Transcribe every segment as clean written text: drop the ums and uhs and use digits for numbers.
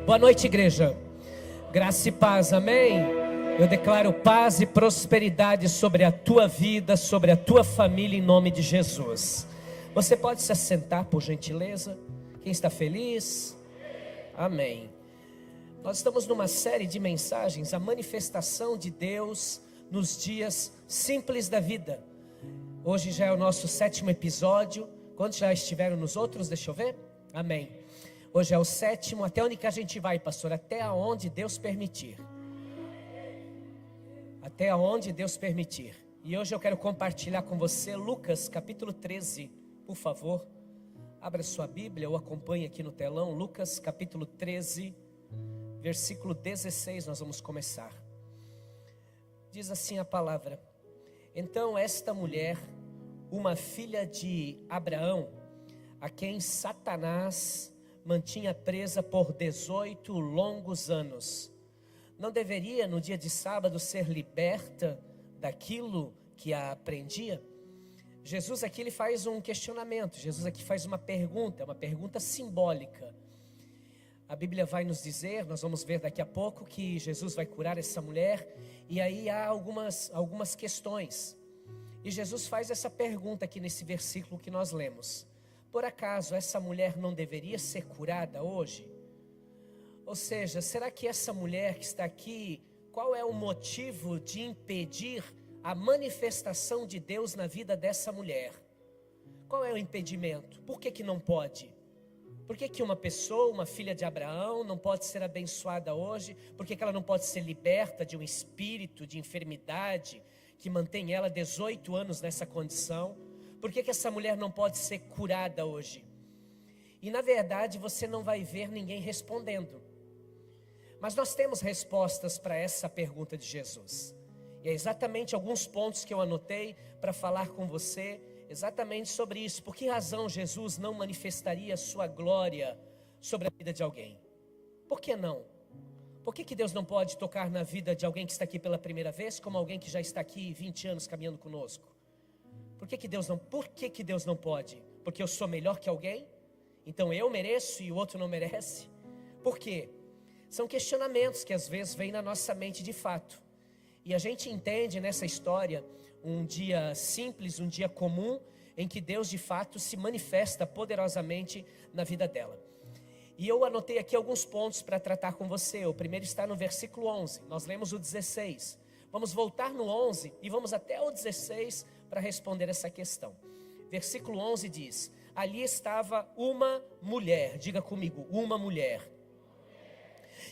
Boa noite, igreja. Graça e paz, amém? Eu declaro paz e prosperidade sobre a tua vida, sobre a tua família, em nome de Jesus. Você pode se assentar, por gentileza? Quem está feliz? Amém. Nós estamos numa série de mensagens, a manifestação de Deus nos dias simples da vida. Hoje já é o nosso 7º episódio. Quantos já estiveram nos outros? Deixa eu ver. Amém. Hoje é o 7º, até onde que a gente vai, pastor? Até aonde Deus permitir. Até aonde Deus permitir. E hoje eu quero compartilhar com você Lucas capítulo 13, por favor. Abra sua Bíblia ou acompanhe aqui no telão. Lucas capítulo 13, versículo 16, nós vamos começar. Diz assim a palavra: Então esta mulher, uma filha de Abraão, a quem Satanás mantinha presa por 18 longos anos, não deveria no dia de sábado ser liberta daquilo que a prendia? Jesus aqui ele faz um questionamento, Jesus aqui faz uma pergunta simbólica. A Bíblia vai nos dizer, nós vamos ver daqui a pouco, que Jesus vai curar essa mulher, e aí há algumas questões. E Jesus faz essa pergunta aqui nesse versículo que nós lemos: por acaso essa mulher não deveria ser curada hoje? Ou seja, será que essa mulher que está aqui, qual é o motivo de impedir a manifestação de Deus na vida dessa mulher? Qual é o impedimento? Por que não pode? Por que uma pessoa, uma filha de Abraão, não pode ser abençoada hoje? Por que ela não pode ser liberta de um espírito de enfermidade que mantém ela 18 anos nessa condição? Por que essa mulher não pode ser curada hoje? E na verdade você não vai ver ninguém respondendo. Mas nós temos respostas para essa pergunta de Jesus. E é exatamente alguns pontos que eu anotei para falar com você, exatamente sobre isso. Por que razão Jesus não manifestaria a sua glória sobre a vida de alguém? Por que não? Por que Deus não pode tocar na vida de alguém que está aqui pela primeira vez, como alguém que já está aqui 20 anos caminhando conosco? Por que Deus não pode? Porque eu sou melhor que alguém? Então eu mereço e o outro não merece? Por quê? São questionamentos que às vezes vêm na nossa mente de fato. E a gente entende nessa história um dia simples, um dia comum, em que Deus de fato se manifesta poderosamente na vida dela. E eu anotei aqui alguns pontos para tratar com você. O primeiro está no versículo 11, nós lemos o 16. Vamos voltar no 11 e vamos até o 16 para responder essa questão. Versículo 11 diz: ali estava uma mulher, diga comigo, uma mulher.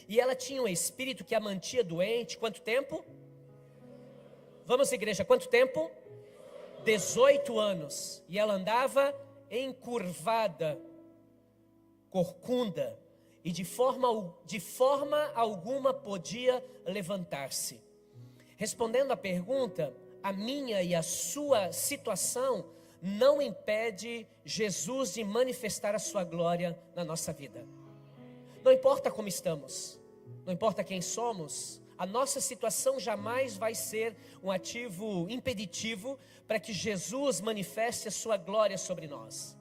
E ela tinha um espírito que a mantinha doente, quanto tempo? Vamos igreja, quanto tempo? 18 anos. E ela andava encurvada, corcunda, e de forma alguma podia levantar-se. Respondendo à pergunta, a minha e a sua situação não impede Jesus de manifestar a sua glória na nossa vida. Não importa como estamos, não importa quem somos, a nossa situação jamais vai ser um ativo impeditivo para que Jesus manifeste a sua glória sobre nós.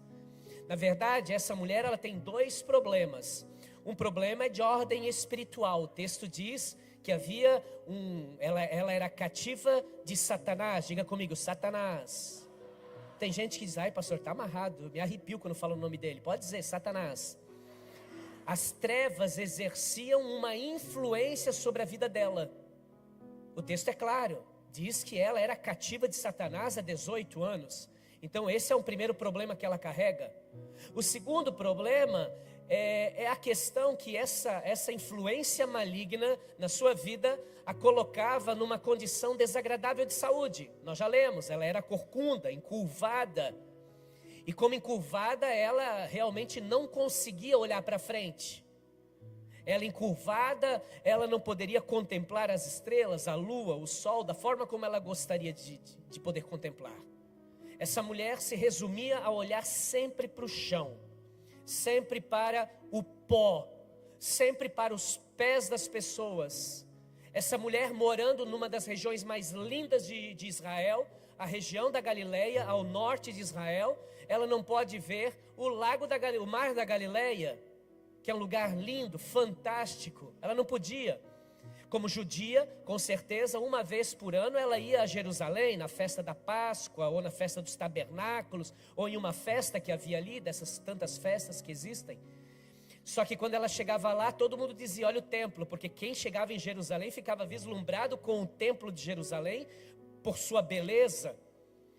Na verdade, essa mulher ela tem dois problemas. Um problema é de ordem espiritual. O texto diz que havia ela era cativa de Satanás. Diga comigo, Satanás. Tem gente que diz: ai pastor, está amarrado, me arrepio quando falo o nome dele. Pode dizer, Satanás. As trevas exerciam uma influência sobre a vida dela. O texto é claro, diz que ela era cativa de Satanás há 18 anos. Então esse é um primeiro problema que ela carrega. O segundo problema é a questão que essa influência maligna na sua vida a colocava numa condição desagradável de saúde. Nós já lemos, ela era corcunda, encurvada. E como encurvada, ela realmente não conseguia olhar para frente. Ela encurvada, ela não poderia contemplar as estrelas, a lua, o sol, da forma como ela gostaria de poder contemplar. Essa mulher se resumia a olhar sempre para o chão, sempre para o pó, sempre para os pés das pessoas. Essa mulher morando numa das regiões mais lindas de Israel, a região da Galileia, ao norte de Israel, ela não pode ver o mar da Galileia. que é um lugar lindo, fantástico. Ela não podia. Como judia, com certeza, uma vez por ano ela ia a Jerusalém, na festa da Páscoa, ou na festa dos tabernáculos, ou em uma festa que havia ali, dessas tantas festas que existem. Só que quando ela chegava lá, todo mundo dizia, olha o templo, porque quem chegava em Jerusalém ficava vislumbrado com o templo de Jerusalém, por sua beleza.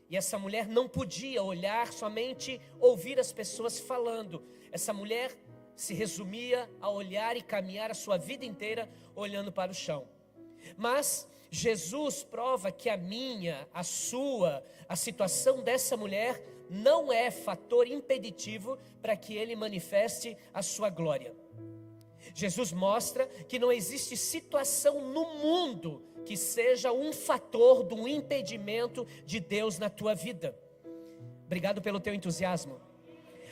E essa mulher não podia olhar, somente ouvir as pessoas falando. Essa mulher se resumia a olhar e caminhar a sua vida inteira olhando para o chão. Mas Jesus prova que a minha, a sua, a situação dessa mulher não é fator impeditivo para que ele manifeste a sua glória. Jesus mostra que não existe situação no mundo que seja um fator de um impedimento de Deus na tua vida. Obrigado pelo teu entusiasmo.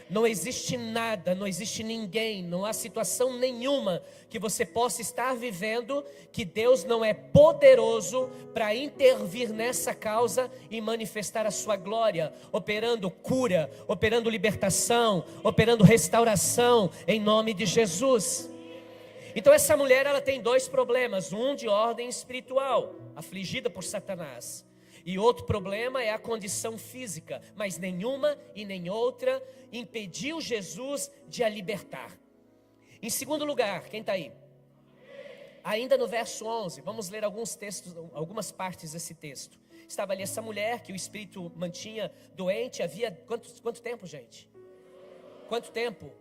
Não existe nada, não existe ninguém, não há situação nenhuma que você possa estar vivendo que Deus não é poderoso para intervir nessa causa e manifestar a sua glória, operando cura, operando libertação, operando restauração em nome de Jesus. Então essa mulher, ela tem dois problemas, um de ordem espiritual, afligida por Satanás. E outro problema é a condição física, mas nenhuma e nem outra impediu Jesus de a libertar. Em segundo lugar, quem está aí? Ainda no verso 11, vamos ler alguns textos, algumas partes desse texto. Estava ali essa mulher que o espírito mantinha doente, havia quanto tempo, gente? Quanto tempo?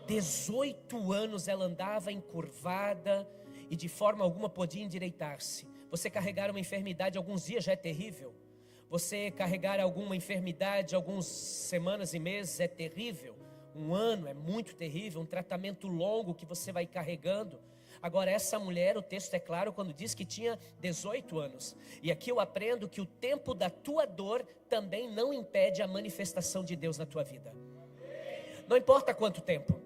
18 anos ela andava encurvada e de forma alguma podia endireitar-se. Você carregar uma enfermidade alguns dias já é terrível. Você carregar alguma enfermidade algumas semanas e meses é terrível. Um ano é muito terrível, um tratamento longo que você vai carregando. Agora essa mulher, o texto é claro quando diz que tinha 18 anos. E aqui eu aprendo que o tempo da tua dor também não impede a manifestação de Deus na tua vida. Não importa quanto tempo.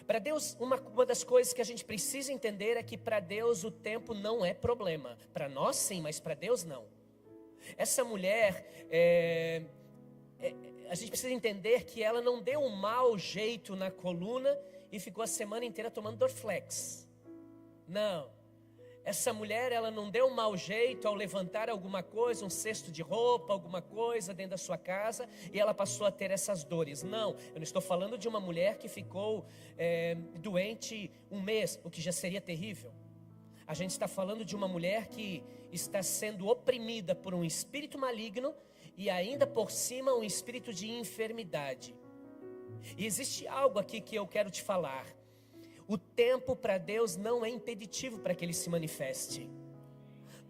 Para Deus, uma das coisas que a gente precisa entender é que para Deus o tempo não é problema. Para nós sim, mas para Deus não. Essa mulher, a gente precisa entender que ela não deu um mau jeito na coluna e ficou a semana inteira tomando Dorflex. Não. Essa mulher, ela não deu um mau jeito ao levantar alguma coisa, um cesto de roupa, alguma coisa dentro da sua casa, e ela passou a ter essas dores. Não, eu não estou falando de uma mulher que ficou doente um mês, o que já seria terrível. A gente está falando de uma mulher que está sendo oprimida por um espírito maligno e ainda por cima um espírito de enfermidade. E existe algo aqui que eu quero te falar. O tempo para Deus não é impeditivo para que Ele se manifeste.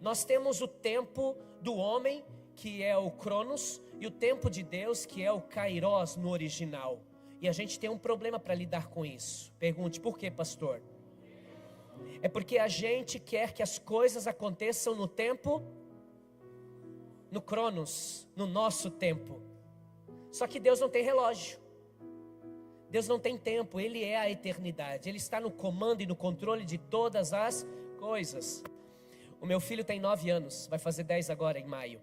Nós temos o tempo do homem, que é o Cronos, e o tempo de Deus, que é o Kairos no original. E a gente tem um problema para lidar com isso. Pergunte, por quê, pastor? É porque a gente quer que as coisas aconteçam no tempo, no Cronos, no nosso tempo. Só que Deus não tem relógio. Deus não tem tempo, Ele é a eternidade. Ele está no comando e no controle de todas as coisas. O meu filho tem 9 anos, vai fazer 10 agora em maio.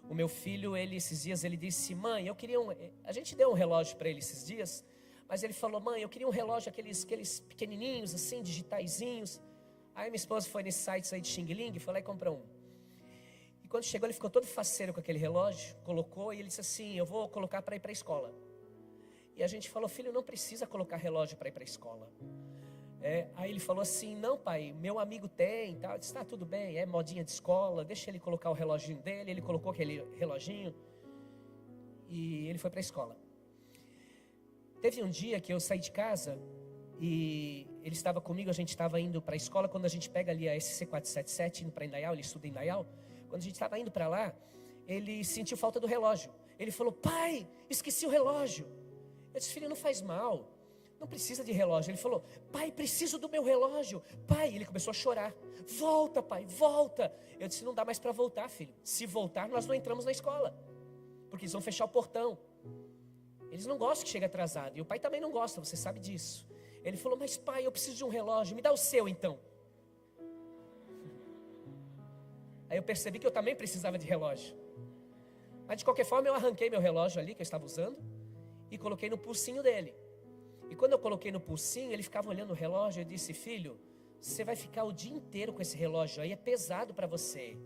O meu filho, esses dias, ele disse, mãe, eu queria a gente deu um relógio para ele esses dias, mas ele falou, mãe, eu queria um relógio, aqueles pequenininhos assim, digitaizinhos. Aí minha esposa foi nesse site aí de Xing Ling, foi lá e comprou um. E quando chegou, ele ficou todo faceiro com aquele relógio, colocou e ele disse assim, eu vou colocar para ir para a escola. E a gente falou, filho, não precisa colocar relógio para ir para a escola. Aí ele falou assim, não pai, meu amigo tem, tal. Eu disse, tá, tudo bem, é modinha de escola, deixa ele colocar o reloginho dele. Ele colocou aquele reloginho e ele foi para a escola. Teve um dia que eu saí de casa e ele estava comigo, a gente estava indo para a escola. Quando a gente pega ali a SC477 indo para Indaial, ele estuda em Indaial. Quando a gente estava indo para lá, ele sentiu falta do relógio. Ele falou, pai, esqueci o relógio. Eu disse, filho, não faz mal, não precisa de relógio. Ele falou, pai, preciso do meu relógio. Pai, ele começou a chorar. Volta, pai, volta. Eu disse, não dá mais para voltar, filho. Se voltar, nós não entramos na escola, porque eles vão fechar o portão. Eles não gostam que chegue atrasado, e o pai também não gosta, você sabe disso. Ele falou, mas pai, eu preciso de um relógio, me dá o seu então. Aí eu percebi que eu também precisava de relógio. Mas de qualquer forma eu arranquei meu relógio ali, que eu estava usando, e coloquei no pulsinho dele. E quando eu coloquei no pulsinho, ele ficava olhando o relógio. Eu disse: filho, você vai ficar o dia inteiro com esse relógio aí, é pesado para você.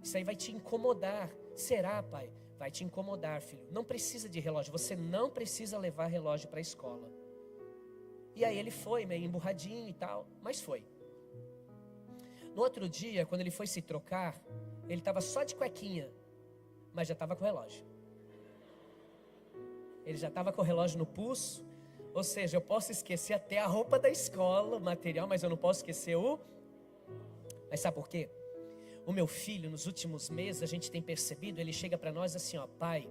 Isso aí vai te incomodar. Será, pai? Vai te incomodar, filho. Não precisa de relógio, você não precisa levar relógio para a escola. E aí ele foi, meio emburradinho e tal, mas foi. No outro dia, quando ele foi se trocar, ele estava só de cuequinha, mas já estava com o relógio. Ele já estava com o relógio no pulso. Ou seja, eu posso esquecer até a roupa da escola, o material, mas eu não posso esquecer o... Mas sabe por quê? O meu filho, nos últimos meses, a gente tem percebido, ele chega para nós assim, ó: pai,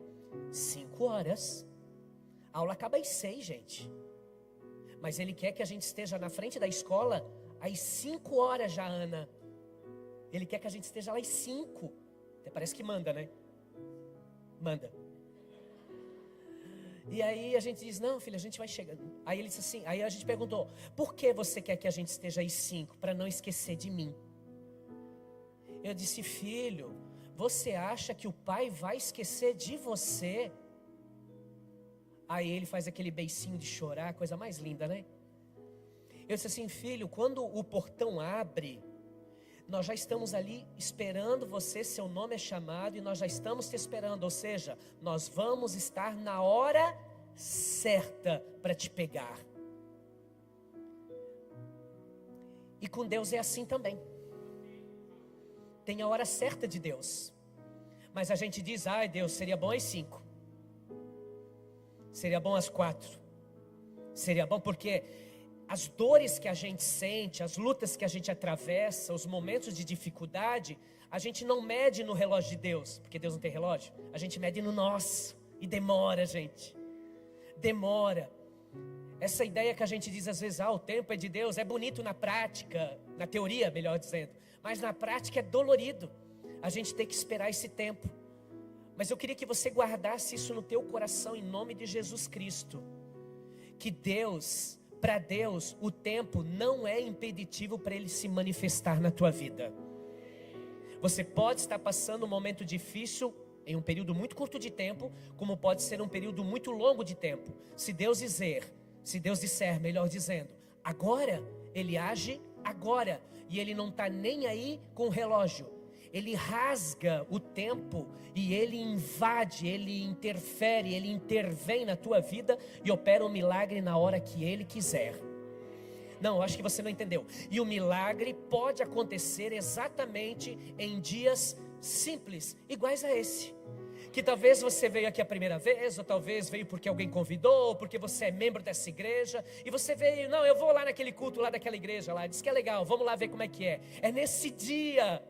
5 horas, a aula acaba às 6, gente. Mas ele quer que a gente esteja na frente da escola às 5 horas já, Ana. Ele quer que a gente esteja lá às 5. Até parece que manda, né? Manda. E aí a gente diz: não, filho, a gente vai chegando. Aí ele disse assim, aí a gente perguntou: por que você quer que a gente esteja às 5? Para não esquecer de mim. Eu disse: filho, você acha que o pai vai esquecer de você? Aí ele faz aquele beicinho de chorar, coisa mais linda, né? Eu disse assim: filho, quando o portão abre, nós já estamos ali esperando você, seu nome é chamado e nós já estamos te esperando. Ou seja, nós vamos estar na hora certa para te pegar. E com Deus é assim também. Tem a hora certa de Deus. Mas a gente diz: ai, Deus, seria bom às 5. Seria bom às 4. Seria bom porque as dores que a gente sente, as lutas que a gente atravessa, os momentos de dificuldade, a gente não mede no relógio de Deus, porque Deus não tem relógio. A gente mede no nosso. E demora, gente. Demora. Essa ideia que a gente diz às vezes: o tempo é de Deus, é bonito na prática, na teoria, melhor dizendo, mas na prática é dolorido. A gente tem que esperar esse tempo. Mas eu queria que você guardasse isso no teu coração, em nome de Jesus Cristo. Que Deus, para Deus, o tempo não é impeditivo para Ele se manifestar na tua vida. Você pode estar passando um momento difícil em um período muito curto de tempo, como pode ser um período muito longo de tempo. Se Deus disser, melhor dizendo, agora, Ele age agora. E Ele não está nem aí com o relógio. Ele rasga o tempo e Ele invade, Ele interfere, Ele intervém na tua vida e opera um milagre na hora que Ele quiser. Não, eu acho que você não entendeu. E o milagre pode acontecer exatamente em dias simples, iguais a esse. Que talvez você veio aqui a primeira vez, ou talvez veio porque alguém convidou, ou porque você é membro dessa igreja, e você veio: não, eu vou lá naquele culto lá daquela igreja lá, diz que é legal, vamos lá ver como é que é. É nesse dia.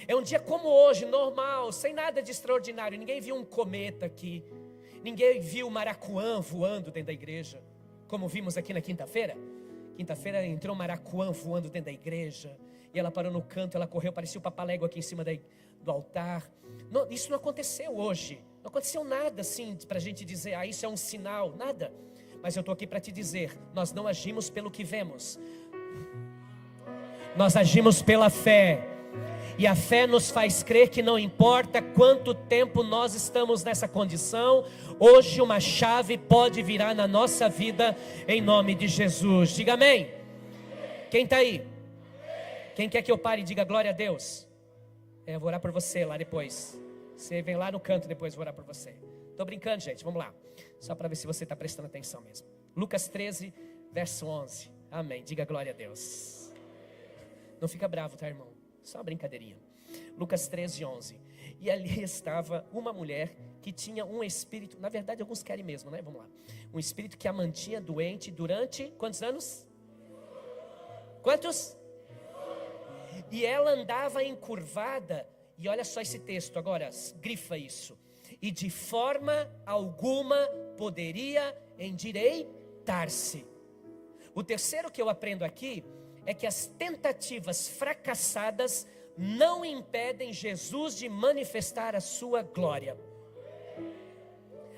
É um dia como hoje, normal, sem nada de extraordinário. Ninguém viu um cometa aqui. Ninguém viu maracuã voando dentro da igreja, como vimos aqui na quinta-feira. Quinta-feira entrou um maracuã voando dentro da igreja. E ela parou no canto, ela correu, parecia o papalégua aqui em cima do altar. Não, isso não aconteceu hoje. Não aconteceu nada assim para a gente dizer: isso é um sinal, nada. Mas eu estou aqui para te dizer: nós não agimos pelo que vemos. Nós agimos pela fé. E a fé nos faz crer que não importa quanto tempo nós estamos nessa condição, hoje uma chave pode virar na nossa vida, em nome de Jesus. Diga amém. Quem está aí? Quem quer que eu pare e diga glória a Deus? Eu vou orar por você lá depois. Você vem lá no canto depois, vou orar por você. Estou brincando, gente, vamos lá. Só para ver se você está prestando atenção mesmo. Lucas 13, verso 11. Amém, diga glória a Deus. Não fica bravo, tá, irmão? Só uma brincadeirinha. Lucas 13, 11. E ali estava uma mulher que tinha um espírito. Na verdade alguns querem mesmo, né? Vamos lá. Um espírito que a mantinha doente durante quantos anos? Quantos? E ela andava encurvada. E olha só esse texto agora, grifa isso. E de forma alguma poderia endireitar-se. O terceiro que eu aprendo aqui é que as tentativas fracassadas não impedem Jesus de manifestar a sua glória.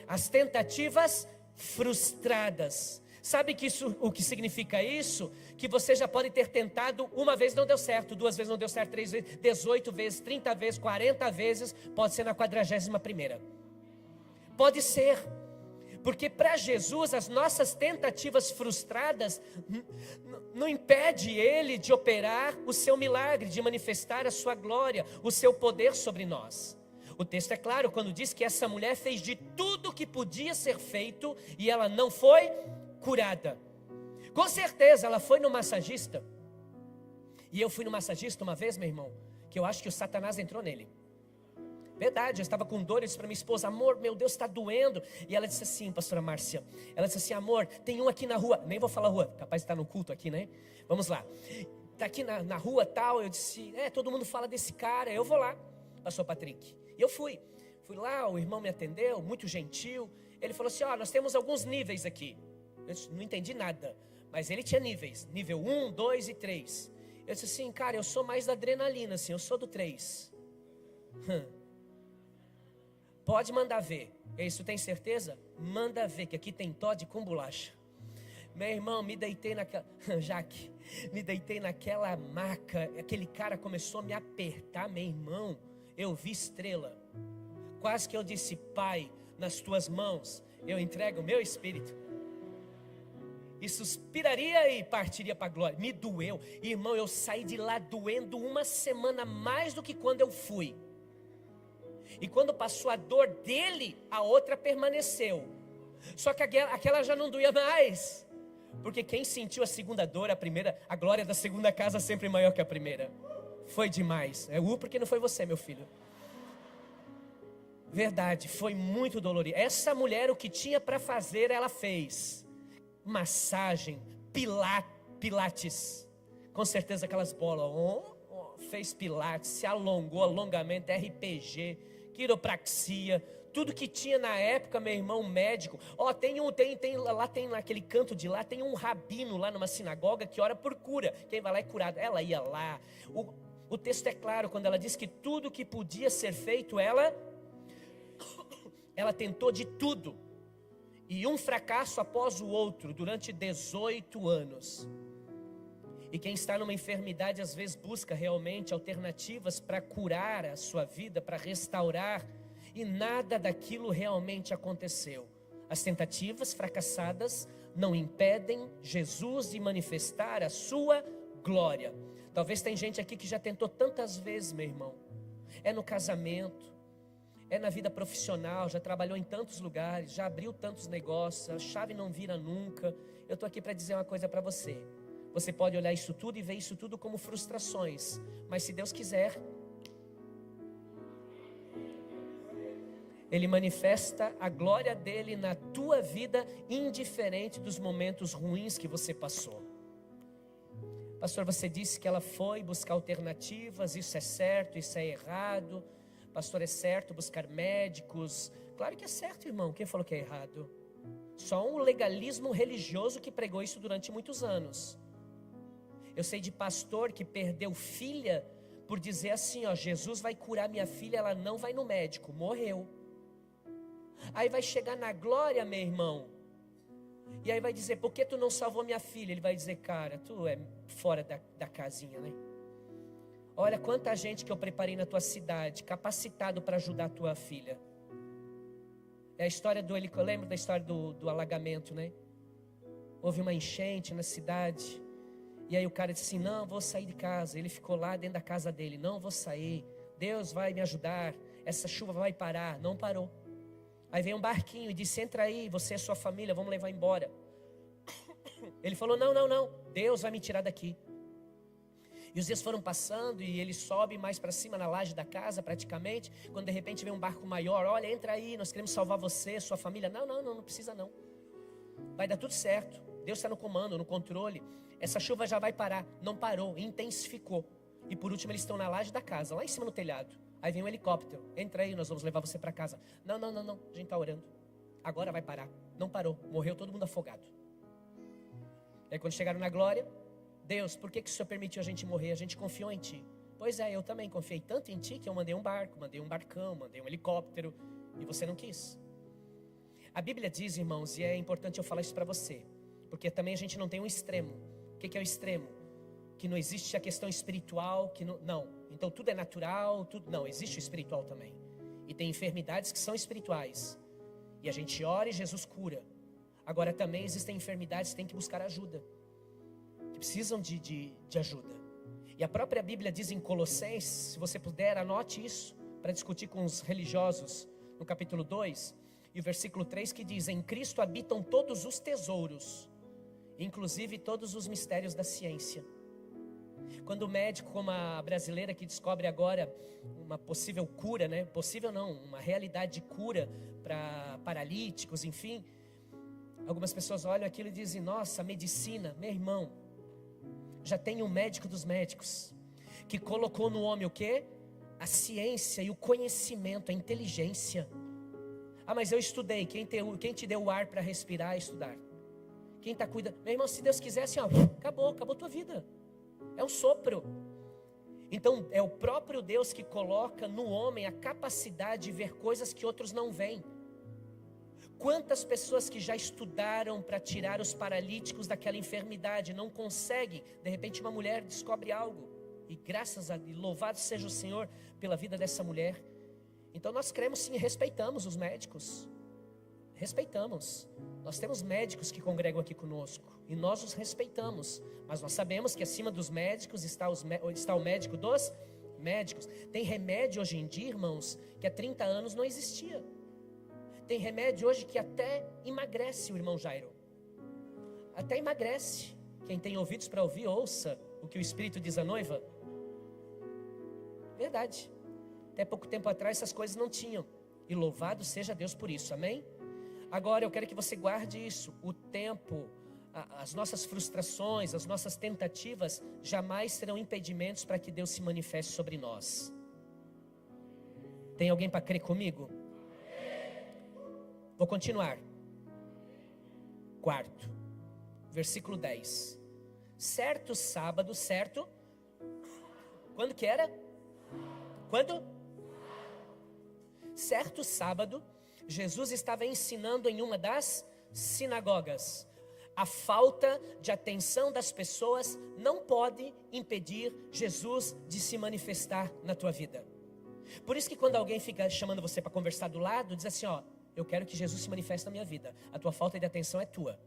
As tentativas frustradas. Sabe o que significa isso? Que você já pode ter tentado, uma vez não deu certo, 2 vezes não deu certo, 3 vezes, 18 vezes, 30 vezes, 40 vezes, pode ser na 41ª. Pode ser. Porque para Jesus as nossas tentativas frustradas não impede Ele de operar o seu milagre, de manifestar a sua glória, o seu poder sobre nós. O texto é claro quando diz que essa mulher fez de tudo que podia ser feito e ela não foi curada. Com certeza ela foi no massagista. E eu fui no massagista uma vez, meu irmão, que eu acho que o Satanás entrou nele. Verdade, eu estava com dor, eu disse para minha esposa: amor, meu Deus, está doendo. E ela disse assim, pastora Márcia, ela disse assim: amor, tem um aqui na rua, nem vou falar rua, capaz de estar no culto aqui, né? Vamos lá, está aqui na rua tal. Eu disse: todo mundo fala desse cara, eu vou lá, pastor Patrick. E eu fui lá, o irmão me atendeu, muito gentil. Ele falou assim: nós temos alguns níveis aqui. Eu disse, não entendi nada, mas ele tinha níveis, nível 1, 2 e 3. Eu disse assim: cara, eu sou mais da adrenalina, assim, eu sou do 3. Pode mandar ver. Isso tem certeza? Manda ver, que aqui tem Toddy com bolacha. Meu irmão, me deitei naquela... Jaque, me deitei naquela maca. Aquele cara começou a me apertar, meu irmão. Eu vi estrela. Quase que eu disse: Pai, nas tuas mãos eu entrego o meu espírito. E suspiraria e partiria para a glória. Me doeu. Irmão, eu saí de lá doendo uma semana mais do que quando eu fui. E quando passou a dor dele, a outra permaneceu. Só que aquela já não doía mais. Porque quem sentiu a segunda dor, a glória da segunda casa sempre é maior que a primeira. Foi demais. Porque não foi você, meu filho. Verdade, foi muito dolorido. Essa mulher, o que tinha para fazer, ela fez. Massagem, pilates. Com certeza aquelas bolas. Fez pilates, se alongou, alongamento, RPG, quiropraxia, tudo que tinha na época, meu irmão, médico. Lá tem naquele canto de lá, tem um rabino lá numa sinagoga que ora por cura. Quem vai lá é curado. Ela ia lá. O texto é claro quando ela diz que tudo que podia ser feito, ela tentou de tudo. E um fracasso após o outro, durante 18 anos. E quem está numa enfermidade às vezes busca realmente alternativas para curar a sua vida, para restaurar, e nada daquilo realmente aconteceu. As tentativas fracassadas não impedem Jesus de manifestar a sua glória. Talvez tem gente aqui que já tentou tantas vezes, meu irmão. É no casamento, é na vida profissional, já trabalhou em tantos lugares, já abriu tantos negócios, a chave não vira nunca. Eu estou aqui para dizer uma coisa para você. Você pode olhar isso tudo e ver isso tudo como frustrações. Mas se Deus quiser, Ele manifesta a glória dEle na tua vida, indiferente dos momentos ruins que você passou. Pastor, você disse que ela foi buscar alternativas. Isso é certo, isso é errado. Pastor, é certo buscar médicos? Claro que é certo, irmão. Quem falou que é errado? Só um legalismo religioso que pregou isso durante muitos anos. Eu sei de pastor que perdeu filha por dizer assim: Jesus vai curar minha filha, ela não vai no médico, morreu. Aí vai chegar na glória, meu irmão, e aí vai dizer: por que tu não salvou minha filha? Ele vai dizer: cara, tu é fora da casinha, né? Olha quanta gente que eu preparei na tua cidade, capacitado para ajudar a tua filha. É a história lembra da história do alagamento, né? Houve uma enchente na cidade. E aí o cara disse assim: não, vou sair de casa. Ele ficou lá dentro da casa dele: não vou sair, Deus vai me ajudar, essa chuva vai parar. Não parou. Aí veio um barquinho e disse: entra aí, você e sua família, vamos levar embora. Ele falou: não, Deus vai me tirar daqui. E os dias foram passando e ele sobe mais para cima na laje da casa praticamente, quando de repente vem um barco maior: olha, entra aí, nós queremos salvar você, sua família. Não precisa não, vai dar tudo certo, Deus está no comando, no controle, essa chuva já vai parar. Não parou, intensificou. E por último eles estão na laje da casa, lá em cima no telhado. Aí vem um helicóptero: entra aí, nós vamos levar você para casa. Não, a gente está orando, agora vai parar. Não parou, morreu todo mundo afogado. Aí quando chegaram na glória: Deus, por que o Senhor permitiu a gente morrer? A gente confiou em Ti. Pois é, eu também confiei tanto em Ti que eu mandei um barco, mandei um barcão, mandei um helicóptero, e você não quis. A Bíblia diz, irmãos, e é importante eu falar isso para você, porque também a gente não tem um extremo. O que é o extremo? Que não existe a questão espiritual, que não. Então tudo é natural, não, existe o espiritual também. E tem enfermidades que são espirituais. E a gente ora e Jesus cura. Agora também existem enfermidades que tem que buscar ajuda, que precisam de ajuda. E a própria Bíblia diz em Colossenses, se você puder, anote isso, para discutir com os religiosos, no capítulo 2, e o versículo 3 que diz: em Cristo habitam todos os tesouros, inclusive todos os mistérios da ciência. Quando o médico, como a brasileira que descobre agora uma possível cura, né? Possível não, uma realidade de cura para paralíticos, enfim, algumas pessoas olham aquilo e dizem: nossa, a medicina, meu irmão, já tem um médico dos médicos, que colocou no homem o quê? A ciência e o conhecimento, a inteligência. Ah, mas eu estudei, quem te deu o ar para respirar é estudar. Quem está cuidando, meu irmão, se Deus quiser assim, ó, acabou tua vida. É um sopro. Então é o próprio Deus que coloca no homem a capacidade de ver coisas que outros não veem. Quantas pessoas que já estudaram para tirar os paralíticos daquela enfermidade não conseguem? De repente uma mulher descobre algo, e graças a Deus, louvado seja o Senhor pela vida dessa mulher. Então nós cremos sim, respeitamos os médicos, respeitamos. Nós temos médicos que congregam aqui conosco e nós os respeitamos, mas nós sabemos que acima dos médicos está o médico dos médicos. Tem remédio hoje em dia, irmãos, que há 30 anos não existia. Tem remédio hoje que até emagrece, o irmão Jairo, até emagrece. Quem tem ouvidos para ouvir, ouça o que o Espírito diz à noiva. Verdade. Até pouco tempo atrás essas coisas não tinham, e louvado seja Deus por isso, amém? Agora eu quero que você guarde isso. O tempo, as nossas frustrações, as nossas tentativas jamais serão impedimentos para que Deus se manifeste sobre nós. Tem alguém para crer comigo? Vou continuar. Quarto, versículo 10. Certo sábado, certo? Quando que era? Quando? Certo sábado, Jesus estava ensinando em uma das sinagogas. A falta de atenção das pessoas não pode impedir Jesus de se manifestar na tua vida. Por isso que quando alguém fica chamando você para conversar do lado, diz assim, ó, eu quero que Jesus se manifeste na minha vida. A tua falta de atenção é tua.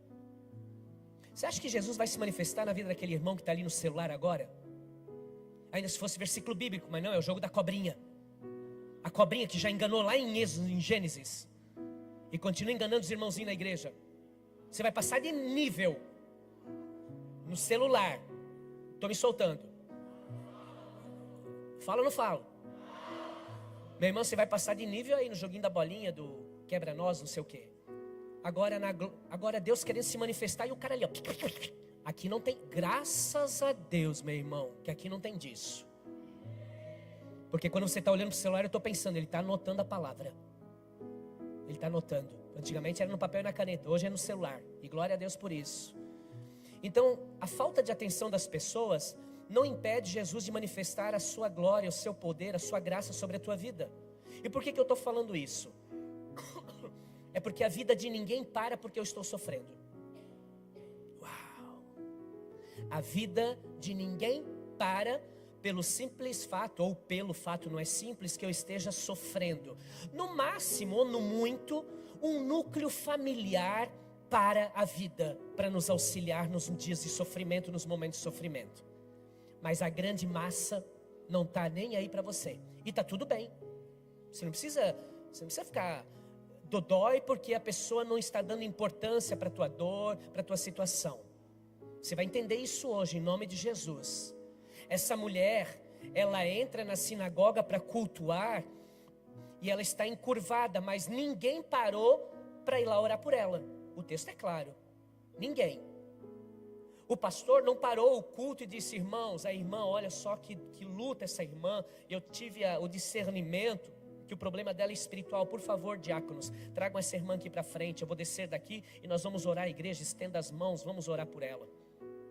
Você acha que Jesus vai se manifestar na vida daquele irmão que está ali no celular agora? Ainda se fosse versículo bíblico, mas não, é o jogo da cobrinha. A cobrinha que já enganou lá em Êxodo, em Gênesis, e continua enganando os irmãozinhos na igreja. Você vai passar de nível no celular. Estou me soltando. Fala ou não falo? Meu irmão, você vai passar de nível aí no joguinho da bolinha, do quebra-nós, não sei o quê. Agora Deus querendo se manifestar e o cara ali, ó. Aqui não tem, graças a Deus, meu irmão, que aqui não tem disso. Porque quando você está olhando para o celular, eu estou pensando, ele está anotando a palavra. Ele está anotando. Antigamente era no papel e na caneta, hoje é no celular. E glória a Deus por isso. Então, a falta de atenção das pessoas não impede Jesus de manifestar a sua glória, o seu poder, a sua graça sobre a tua vida. E por que eu estou falando isso? É porque a vida de ninguém para porque eu estou sofrendo. Uau! A vida de ninguém para pelo simples fato, ou pelo fato não é simples, que eu esteja sofrendo. No máximo, ou no muito, um núcleo familiar para a vida, para nos auxiliar nos dias de sofrimento, nos momentos de sofrimento. Mas a grande massa não está nem aí para você. E está tudo bem. Você não precisa ficar dodói porque a pessoa não está dando importância para a tua dor, para a tua situação. Você vai entender isso hoje, em nome de Jesus. Essa mulher, ela entra na sinagoga para cultuar e ela está encurvada, mas ninguém parou para ir lá orar por ela. O texto é claro, ninguém. O pastor não parou o culto e disse, irmãos, a irmã, olha só que luta essa irmã, eu tive o discernimento que o problema dela é espiritual. Por favor, diáconos, tragam essa irmã aqui para frente, eu vou descer daqui e nós vamos orar a igreja, estenda as mãos, vamos orar por ela.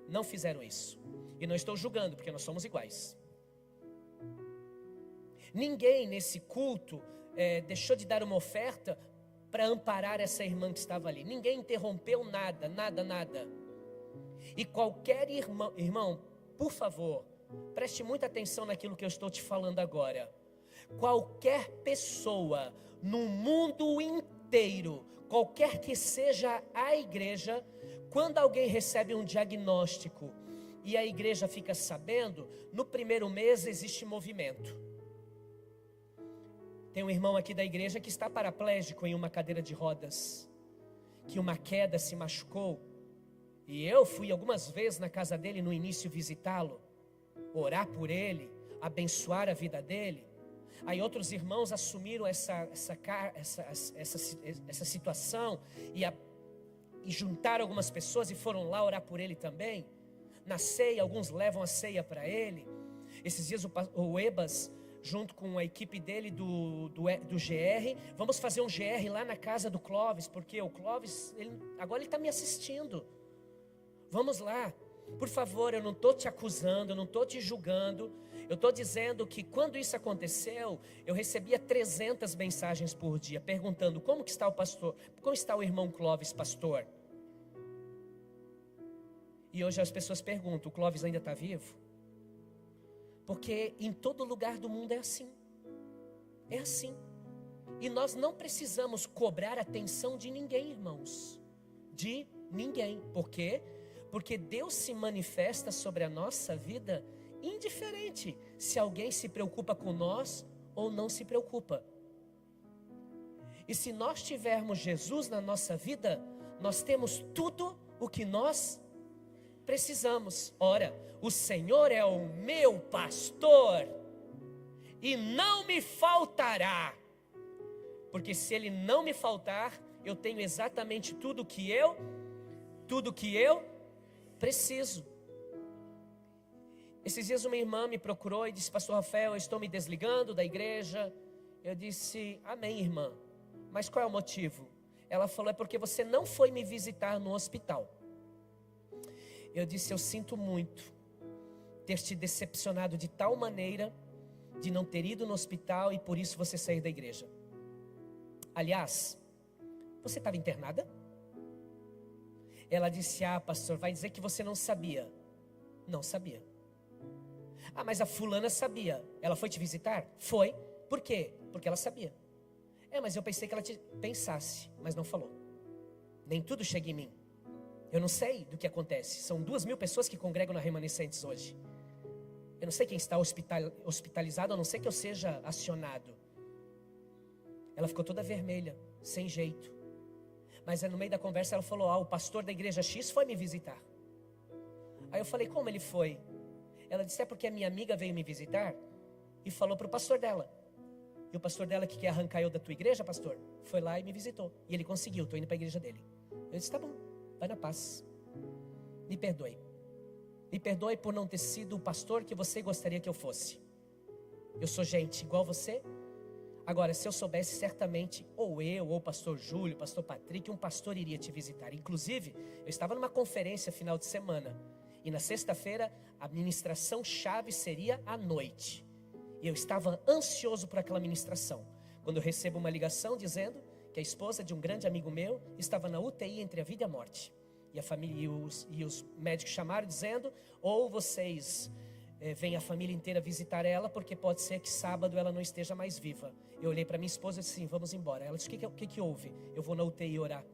Não fizeram isso. E não estou julgando, porque nós somos iguais. Ninguém nesse culto deixou de dar uma oferta para amparar essa irmã que estava ali. Ninguém interrompeu nada. E qualquer irmão, por favor, preste muita atenção naquilo que eu estou te falando agora. Qualquer pessoa no mundo inteiro inteiro, qualquer que seja a igreja, quando alguém recebe um diagnóstico e a igreja fica sabendo, no primeiro mês existe movimento. Tem um irmão aqui da igreja que está paraplégico em uma cadeira de rodas, que uma queda se machucou, e eu fui algumas vezes na casa dele no início visitá-lo, orar por ele, abençoar a vida dele. Aí outros irmãos assumiram essa situação e juntaram algumas pessoas e foram lá orar por ele também. Na ceia, alguns levam a ceia para ele. Esses dias o Ebas, junto com a equipe dele do GR, vamos fazer um GR lá na casa do Clóvis, porque o Clóvis, agora ele está me assistindo. Vamos lá. Por favor, eu não estou te acusando, eu não estou te julgando. Eu estou dizendo que quando isso aconteceu, eu recebia 300 mensagens por dia, perguntando como que está o pastor, como está o irmão Clóvis, pastor? E hoje as pessoas perguntam, o Clóvis ainda está vivo? Porque em todo lugar do mundo é assim. É assim. E nós não precisamos cobrar atenção de ninguém, irmãos. De ninguém. Por quê? Porque Deus se manifesta sobre a nossa vida indiferente se alguém se preocupa com nós ou não se preocupa. E se nós tivermos Jesus na nossa vida, nós temos tudo o que nós precisamos. Ora, o Senhor é o meu pastor e não me faltará. Porque se Ele não me faltar, eu tenho exatamente tudo que eu preciso. Esses dias uma irmã me procurou e disse, pastor Rafael, eu estou me desligando da igreja. Eu disse, amém, irmã, mas qual é o motivo? Ela falou, é porque você não foi me visitar no hospital. Eu disse, eu sinto muito ter te decepcionado de tal maneira, de não ter ido no hospital e por isso você sair da igreja. Aliás, você estava internada? Ela disse, pastor, vai dizer que você não sabia. Não sabia. Mas a fulana sabia. Ela foi te visitar? Foi. Por quê? Porque ela sabia. Mas eu pensei que ela te pensasse, mas não falou. Nem tudo chega em mim. Eu não sei do que acontece. São 2.000 pessoas que congregam na Remanescentes hoje. Eu não sei quem está hospitalizado, a não ser que eu seja acionado. Ela ficou toda vermelha, sem jeito. Mas no meio da conversa ela falou, o pastor da igreja X foi me visitar. Aí eu falei, como ele foi? Ela disse, porque a minha amiga veio me visitar e falou para o pastor dela. E o pastor dela que quer arrancar eu da tua igreja, pastor, foi lá e me visitou. E ele conseguiu, estou indo para a igreja dele. Eu disse, tá bom, vai na paz. Me perdoe. Me perdoe por não ter sido o pastor que você gostaria que eu fosse. Eu sou gente igual você. Agora, se eu soubesse, certamente, ou eu, ou o pastor Júlio, o pastor Patrick, um pastor iria te visitar. Inclusive, eu estava numa conferência final de semana. E na sexta-feira, a ministração-chave seria à noite. E eu estava ansioso por aquela ministração. Quando eu recebo uma ligação dizendo que a esposa de um grande amigo meu estava na UTI entre a vida e a morte. E a família e os médicos chamaram dizendo, ou vocês vêm a família inteira visitar ela, porque pode ser que sábado ela não esteja mais viva. Eu olhei para minha esposa e disse, sim, vamos embora. Ela disse, o que houve? Eu vou na UTI orar.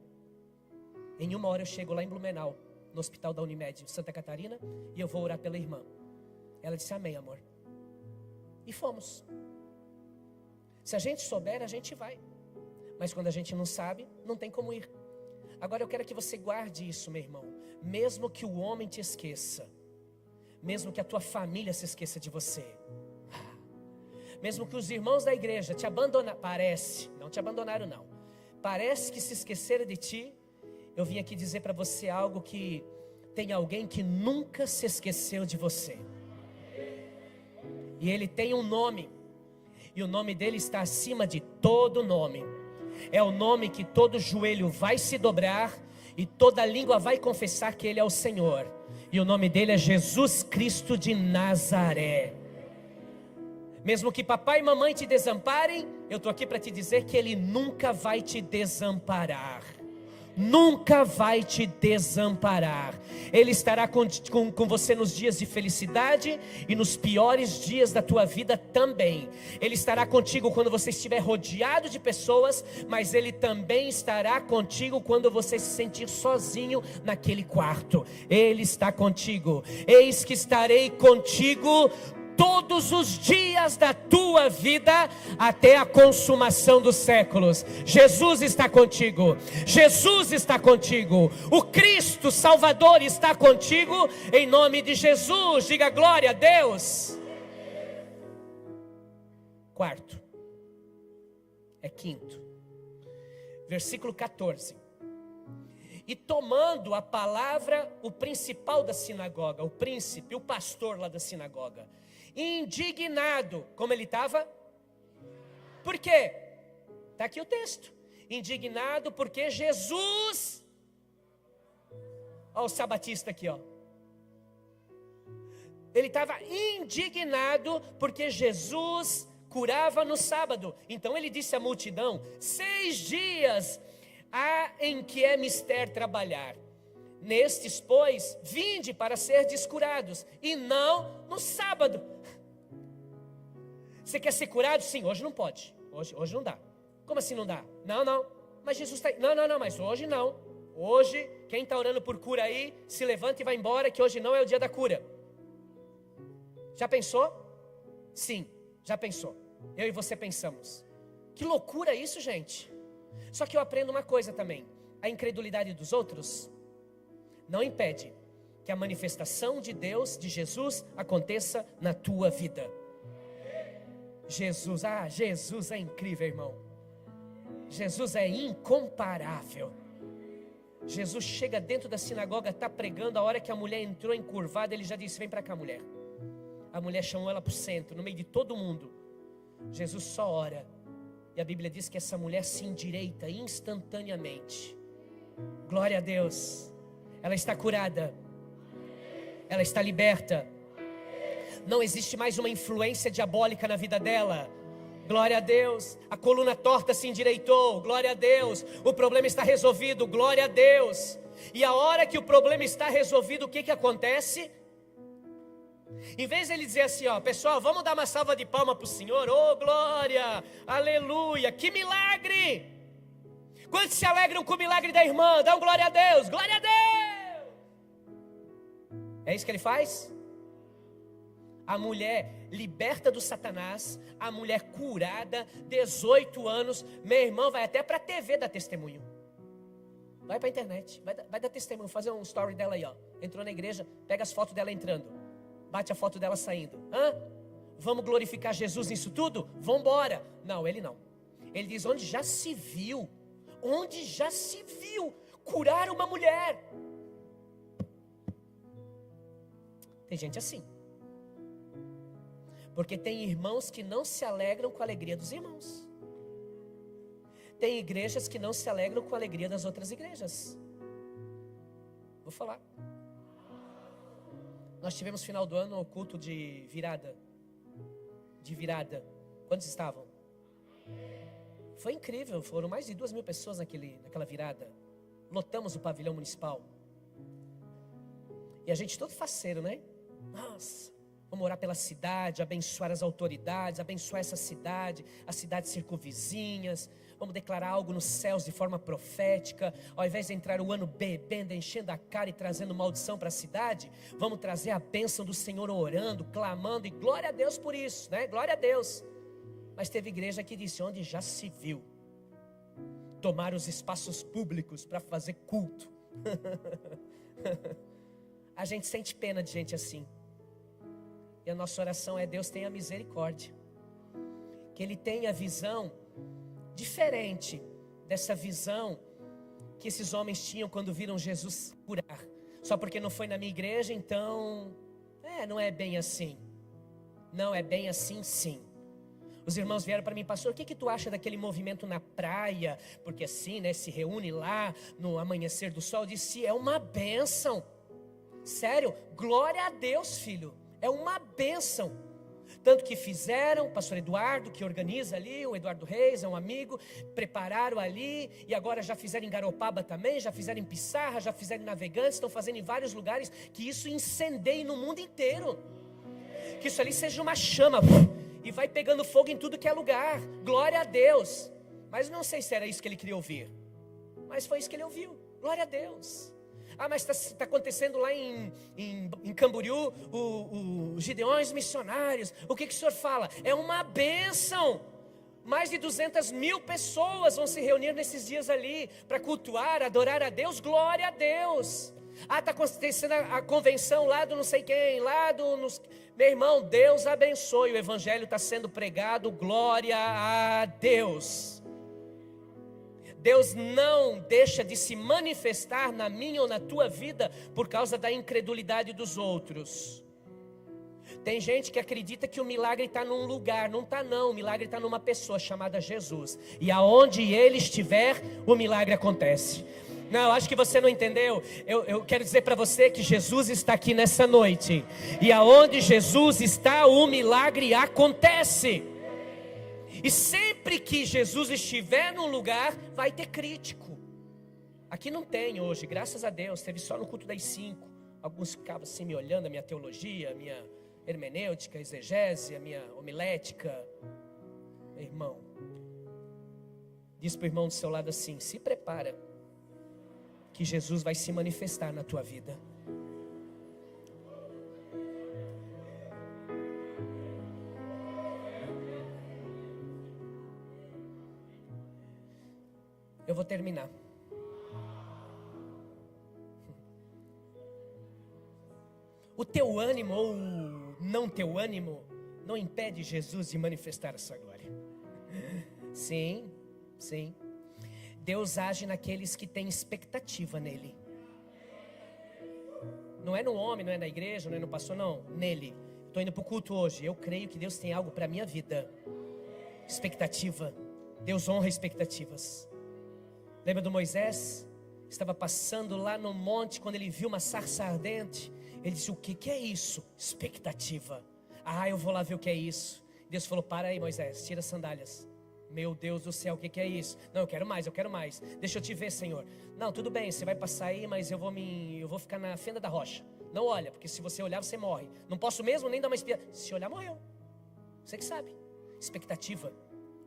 Em 1 hora eu chego lá em Blumenau, no hospital da Unimed, Santa Catarina, e eu vou orar pela irmã. Ela disse, amém, amor. E fomos. Se a gente souber, a gente vai. Mas quando a gente não sabe, não tem como ir. Agora eu quero que você guarde isso, meu irmão. Mesmo que o homem te esqueça, mesmo que a tua família se esqueça de você, mesmo que os irmãos da igreja te abandonaram, não te abandonaram não, parece que se esqueceram de ti, eu vim aqui dizer para você algo que tem alguém que nunca se esqueceu de você. E ele tem um nome, e o nome dele está acima de todo nome. É o nome que todo joelho vai se dobrar e toda língua vai confessar que Ele é o Senhor. E o nome dele é Jesus Cristo de Nazaré. Mesmo que papai e mamãe te desamparem, eu estou aqui para te dizer que Ele nunca vai te desamparar. nunca vai te desamparar. Ele estará com você nos dias de felicidade e nos piores dias da tua vida também. Ele estará contigo quando você estiver rodeado de pessoas, mas Ele também estará contigo quando você se sentir sozinho naquele quarto. Ele está contigo. Eis que estarei contigo todos os dias da tua vida, até a consumação dos séculos. Jesus está contigo. Jesus está contigo. O Cristo Salvador está contigo. Em nome de Jesus, diga glória a Deus. Quarto, quinto, versículo 14. E tomando a palavra, o principal da sinagoga, o príncipe, o pastor lá da sinagoga, indignado, como ele estava? Por quê? Está aqui o texto. Indignado porque Jesus, olha o sabatista aqui, ó. Ele estava indignado porque Jesus curava no sábado. Então ele disse à multidão: 6 dias há em que é mister trabalhar. Nestes, pois, vinde para serdes curados, e não no sábado. Você quer ser curado? Sim, hoje não pode. Hoje não dá. Como assim não dá? Não. Mas Jesus está... Não, mas hoje não. Hoje, quem está orando por cura aí, se levanta e vai embora, que hoje não é o dia da cura. Já pensou? Sim, já pensou. Eu e você pensamos. Que loucura isso, gente. Só que eu aprendo uma coisa também. A incredulidade dos outros não impede que a manifestação de Deus, de Jesus, aconteça na tua vida. Jesus é incrível, irmão. Jesus é incomparável. Jesus chega dentro da sinagoga, está pregando. A hora que a mulher entrou encurvada, ele já disse: vem para cá, mulher. A mulher chamou ela para o centro, no meio de todo mundo. Jesus só ora, e a Bíblia diz que essa mulher se endireita instantaneamente. Glória a Deus. Ela está curada, ela está liberta. Não existe mais uma influência diabólica na vida dela. Glória a Deus. A coluna torta se endireitou. Glória a Deus. O problema está resolvido. Glória a Deus. E a hora que o problema está resolvido, o que acontece? Em vez de ele dizer assim, ó, pessoal, vamos dar uma salva de palmas para o Senhor. Oh, glória, aleluia, que milagre. Quantos se alegram com o milagre da irmã? Dão glória a Deus, glória a Deus. É isso que ele faz? A mulher liberta do Satanás, a mulher curada, 18 anos, meu irmão, vai até para a TV dar testemunho. Vai para a internet, vai dar testemunho, fazer um story dela aí, ó. Entrou na igreja, pega as fotos dela entrando, bate a foto dela saindo. Vamos glorificar Jesus nisso tudo? Vamos embora. Não, ele não. Ele diz: onde já se viu curar uma mulher. Tem gente assim. Porque tem irmãos que não se alegram com a alegria dos irmãos. Tem igrejas que não se alegram com a alegria das outras igrejas. Vou falar. Nós tivemos final do ano o culto de virada. Quantos estavam? Foi incrível, foram mais de 2.000 pessoas naquela virada. Lotamos o pavilhão municipal. E a gente todo faceiro, né? Nossa, vamos orar pela cidade, abençoar as autoridades, abençoar essa cidade, as cidades circunvizinhas. Vamos declarar algo nos céus de forma profética. Ao invés de entrar o ano bebendo, enchendo a cara e trazendo maldição para a cidade, vamos trazer a bênção do Senhor orando, clamando, e glória a Deus por isso, né? Glória a Deus. Mas teve igreja que disse: onde já se viu tomar os espaços públicos para fazer culto. A gente sente pena de gente assim. E a nossa oração é: Deus tenha misericórdia, que Ele tenha visão diferente dessa visão que esses homens tinham quando viram Jesus curar. Só porque não foi na minha igreja, então não é bem assim. Não é bem assim, sim. Os irmãos vieram para mim: pastor, o que tu acha daquele movimento na praia? Porque assim, né, se reúne lá no amanhecer do sol. Eu disse: é uma bênção. Sério, glória a Deus, filho. É uma bênção. Tanto que fizeram, o pastor Eduardo, que organiza ali, o Eduardo Reis é um amigo, prepararam ali, e agora já fizeram em Garopaba também, já fizeram em Pissarra, já fizeram em Navegantes, estão fazendo em vários lugares, que isso incendeie no mundo inteiro, que isso ali seja uma chama, e vai pegando fogo em tudo que é lugar, glória a Deus. Mas não sei se era isso que ele queria ouvir, mas foi isso que ele ouviu, glória a Deus. Ah, mas está acontecendo lá em Camboriú, os Gideões missionários. O que o senhor fala? É uma bênção. Mais de 200 mil pessoas vão se reunir nesses dias ali, para cultuar, adorar a Deus, glória a Deus. Ah, está acontecendo a convenção lá do não sei quem, lá do... Meu irmão, Deus abençoe, o evangelho está sendo pregado, glória a Deus. Deus não deixa de se manifestar na minha ou na tua vida por causa da incredulidade dos outros. Tem gente que acredita que o milagre está num lugar, não está não, o milagre está numa pessoa chamada Jesus. E aonde ele estiver, o milagre acontece. Não, acho que você não entendeu. Eu quero dizer para você que Jesus está aqui nessa noite. E aonde Jesus está, o milagre acontece. E sempre que Jesus estiver num lugar, vai ter crítico. Aqui não tem hoje, graças a Deus, teve só no culto das 5. Alguns ficavam assim me olhando, a minha teologia, a minha hermenêutica, exegese, a minha homilética. Meu irmão, diz para o irmão do seu lado assim: se prepara, que Jesus vai se manifestar na tua vida. Eu vou terminar. O teu ânimo ou não teu ânimo não impede Jesus de manifestar a sua glória. Sim, sim. Deus age naqueles que têm expectativa nele. Não é no homem, não é na igreja, não é no pastor, não. Nele. Estou indo para o culto hoje. Eu creio que Deus tem algo para a minha vida. Expectativa. Deus honra expectativas. Lembra do Moisés? Estava passando lá no monte, quando ele viu uma sarça ardente. Ele disse: o que é isso? Expectativa. Ah, eu vou lá ver o que é isso. Deus falou: para aí, Moisés, tira as sandálias. Meu Deus do céu, o que é isso? Não, eu quero mais. Deixa eu te ver, Senhor. Não, tudo bem, você vai passar aí, mas eu vou ficar na fenda da rocha. Não olha, porque se você olhar, você morre. Não posso mesmo nem dar uma espiada. Se olhar, morreu. Você que sabe. Expectativa.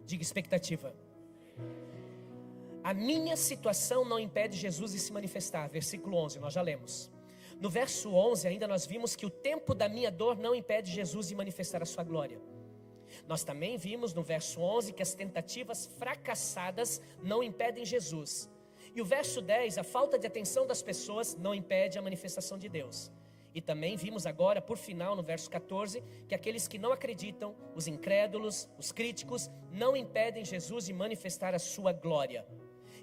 Diga expectativa. A minha situação não impede Jesus de se manifestar. Versículo 11, nós já lemos. No verso 11 ainda nós vimos que o tempo da minha dor não impede Jesus de manifestar a sua glória. Nós também vimos no verso 11 que as tentativas fracassadas não impedem Jesus. E o verso 10, a falta de atenção das pessoas não impede a manifestação de Deus. E também vimos agora, por final, no verso 14, que aqueles que não acreditam, os incrédulos, os críticos, não impedem Jesus de manifestar a sua glória.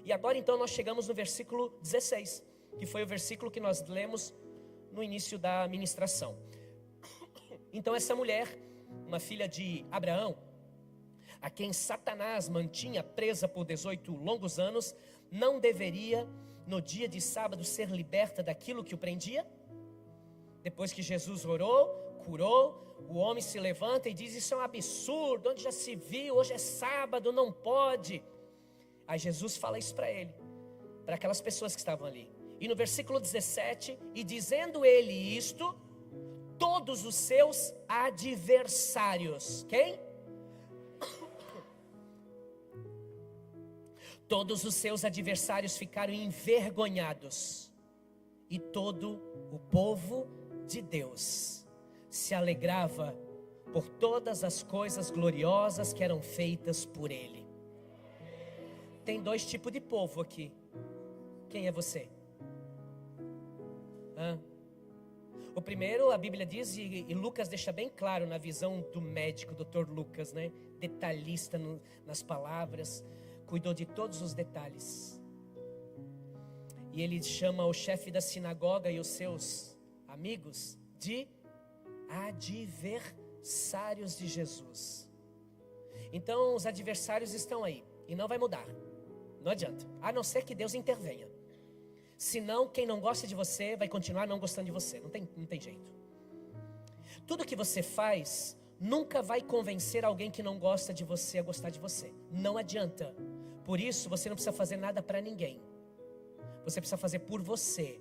E agora então nós chegamos no versículo 16, que foi o versículo que nós lemos no início da ministração. Então essa mulher, uma filha de Abraão, a quem Satanás mantinha presa por 18 longos anos, não deveria no dia de sábado ser liberta daquilo que o prendia? Depois que Jesus orou, curou, o homem se levanta e diz: isso é um absurdo, onde já se viu, hoje é sábado, não pode. Aí Jesus fala isso para ele, para aquelas pessoas que estavam ali. E no versículo 17, e dizendo ele isto, todos os seus adversários, quem? Todos os seus adversários ficaram envergonhados, e todo o povo de Deus se alegrava por todas as coisas gloriosas que eram feitas por ele. Tem dois tipos de povo aqui. Quem é você? O primeiro, a Bíblia diz, e Lucas deixa bem claro na visão do médico, Dr. Lucas, né? Detalhista nas palavras, cuidou de todos os detalhes. E ele chama o chefe da sinagoga e os seus amigos de adversários de Jesus. Então os adversários estão aí e não vai mudar. Não adianta, a não ser que Deus intervenha. Senão, quem não gosta de você vai continuar não gostando de você. Não tem jeito. Tudo que você faz nunca vai convencer alguém que não gosta de você a gostar de você. Não adianta. Por isso, você não precisa fazer nada para ninguém. Você precisa fazer por você.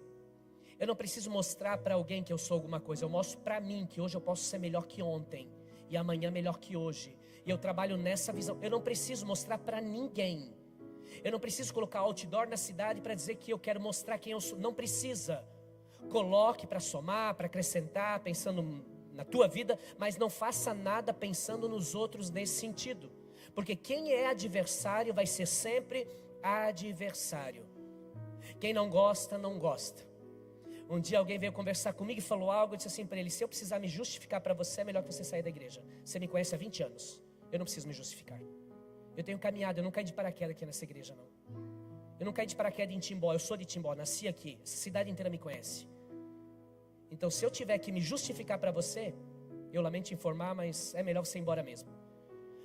Eu não preciso mostrar para alguém que eu sou alguma coisa. Eu mostro para mim que hoje eu posso ser melhor que ontem. E amanhã melhor que hoje. E eu trabalho nessa visão. Eu não preciso mostrar para ninguém. Eu não preciso colocar outdoor na cidade para dizer que eu quero mostrar quem eu sou. Não precisa. Coloque para somar, para acrescentar, pensando na tua vida, mas não faça nada pensando nos outros nesse sentido. Porque quem é adversário vai ser sempre adversário. Quem não gosta, não gosta. Um dia alguém veio conversar comigo e falou algo, eu disse assim para ele: se eu precisar me justificar para você, é melhor que você saia da igreja. Você me conhece há 20 anos, eu não preciso me justificar. Eu tenho caminhado, eu não caí de paraquedas aqui nessa igreja não. Eu não caí de paraquedas em Timbó, eu sou de Timbó, nasci aqui, essa cidade inteira me conhece. Então se eu tiver que me justificar para você, eu lamento te informar, mas é melhor você ir embora mesmo.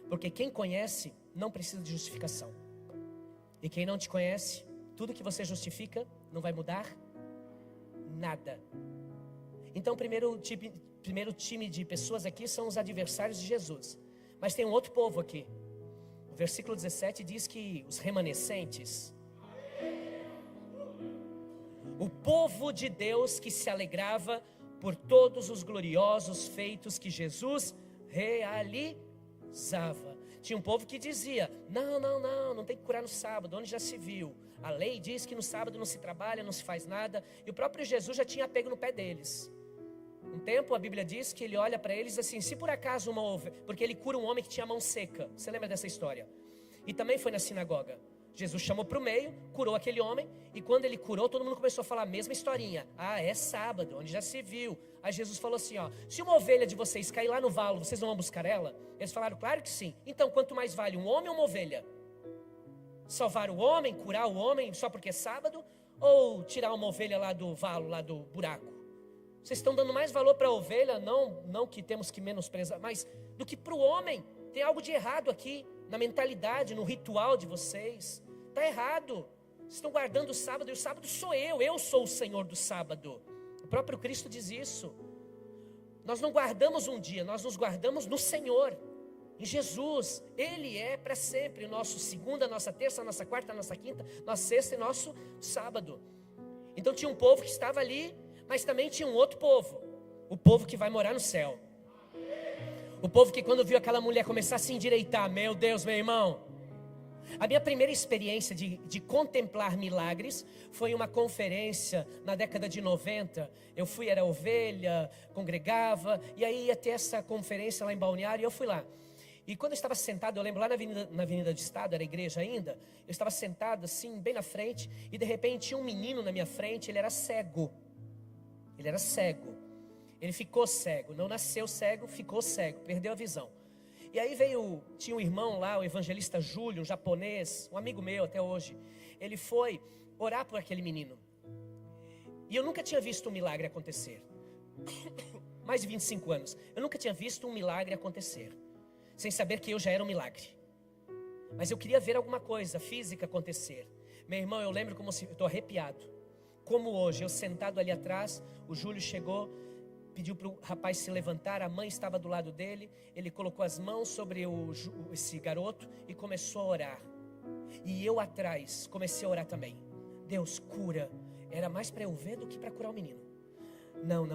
Porque quem conhece não precisa de justificação. E quem não te conhece, tudo que você justifica não vai mudar nada. Então primeiro time de pessoas aqui são os adversários de Jesus. Mas tem um outro povo aqui. O versículo 17 diz que os remanescentes, o povo de Deus que se alegrava por todos os gloriosos feitos que Jesus realizava. Tinha um povo que dizia: não tem que curar no sábado, onde já se viu. A lei diz que no sábado não se trabalha, não se faz nada. E o próprio Jesus já tinha pego no pé deles. Um tempo a Bíblia diz que ele olha para eles assim: se por acaso uma ovelha, porque ele cura um homem que tinha a mão seca. Você lembra dessa história? E também foi na sinagoga. Jesus chamou para o meio, curou aquele homem. E quando ele curou, todo mundo começou a falar a mesma historinha. Ah, é sábado, onde já se viu. Aí Jesus falou assim, ó: se uma ovelha de vocês cair lá no valo, vocês não vão buscar ela? Eles falaram: claro que sim. Então quanto mais vale um homem ou uma ovelha? Salvar o homem, curar o homem só porque é sábado? Ou tirar uma ovelha lá do valo, lá do buraco? Vocês estão dando mais valor para a ovelha, não que temos que menosprezar, mas do que para o homem. Tem algo de errado aqui, na mentalidade, no ritual de vocês. Está errado. Vocês estão guardando o sábado, e o sábado sou eu sou o Senhor do sábado. O próprio Cristo diz isso. Nós não guardamos um dia, nós nos guardamos no Senhor, em Jesus. Ele é para sempre o nosso segunda, nossa terça, nossa quarta, nossa quinta, nossa sexta e nosso sábado. Então tinha um povo que estava ali, mas também tinha um outro povo, o povo que vai morar no céu. O povo que quando viu aquela mulher começar a se endireitar, meu Deus, meu irmão. A minha primeira experiência de contemplar milagres foi uma conferência na década de 90. Eu fui, era ovelha, congregava, e aí ia ter essa conferência lá em Balneário, e eu fui lá. E quando eu estava sentado, eu lembro lá na Avenida do Estado, era a igreja ainda, eu estava sentado assim, bem na frente, e de repente tinha um menino na minha frente, ele era cego. Ele era cego. Ele ficou cego, não nasceu cego, ficou cego, perdeu a visão. E aí tinha um irmão lá, o evangelista Júlio, um japonês, um amigo meu até hoje. Ele foi orar por aquele menino. E eu nunca tinha visto um milagre acontecer. Mais de 25 anos. Eu nunca tinha visto um milagre acontecer. Sem saber que eu já era um milagre. Mas eu queria ver alguma coisa física acontecer. Meu irmão, eu lembro como se... Eu estou arrepiado. Como hoje, eu sentado ali atrás, o Júlio chegou, pediu para o rapaz se levantar, a mãe estava do lado dele, ele colocou as mãos sobre esse garoto e começou a orar. E eu atrás comecei a orar também. Deus, cura. Era mais para eu ver do que para curar o menino. Não.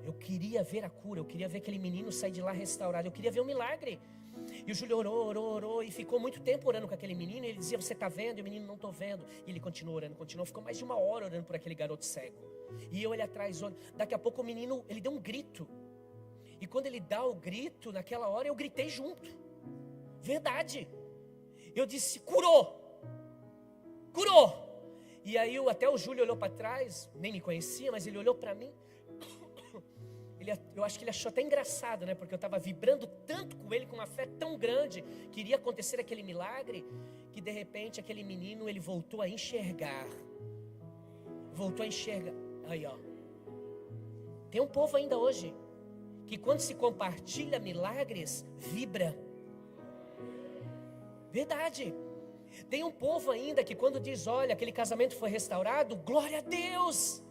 Eu queria ver a cura, eu queria ver aquele menino sair de lá restaurado, eu queria ver um milagre. E o Júlio orou e ficou muito tempo orando com aquele menino. E ele dizia: você está vendo? E o menino: não estou vendo. E ele continuou orando, ficou mais de 1 hora orando por aquele garoto cego. E eu ali atrás, daqui a pouco o menino, ele deu um grito. E quando ele dá o grito, naquela hora eu gritei junto. Verdade. Eu disse: curou. E aí até o Júlio olhou para trás, nem me conhecia, mas ele olhou para mim. Eu acho que ele achou até engraçado, né? Porque eu estava vibrando tanto com ele, com uma fé tão grande, que iria acontecer aquele milagre, que de repente aquele menino, ele voltou a enxergar. Aí, ó. Tem um povo ainda hoje, que quando se compartilha milagres, vibra. Verdade. Tem um povo ainda que quando diz: olha, aquele casamento foi restaurado, glória a Deus.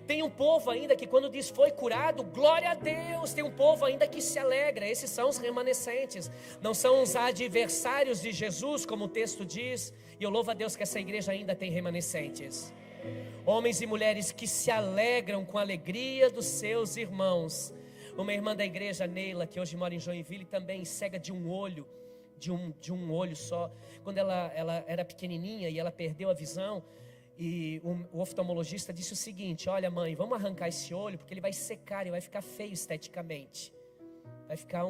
Tem um povo ainda que quando diz foi curado, glória a Deus. Tem um povo ainda que se alegra. Esses são os remanescentes. Não são os adversários de Jesus, como o texto diz. E eu louvo a Deus que essa igreja ainda tem remanescentes. Homens e mulheres que se alegram com a alegria dos seus irmãos. Uma irmã da igreja, Neila, que hoje mora em Joinville, também cega de um olho. De um olho só. Quando ela era pequenininha e ela perdeu a visão, e o oftalmologista disse o seguinte: olha mãe, vamos arrancar esse olho, porque ele vai secar e vai ficar feio esteticamente. Vai ficar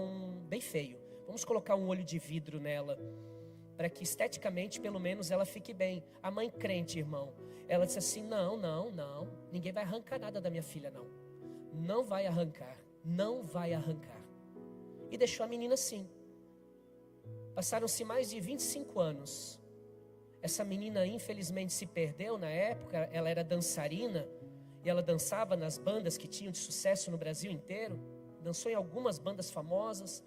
bem feio. Vamos colocar um olho de vidro nela, para que esteticamente pelo menos ela fique bem. A mãe crente, irmão, ela disse assim: não, ninguém vai arrancar nada da minha filha, não vai arrancar, não vai arrancar. E deixou a menina assim. Passaram-se mais de 25 anos. Essa menina infelizmente se perdeu na época. Ela era dançarina e ela dançava nas bandas que tinham de sucesso no Brasil inteiro. Dançou em algumas bandas famosas.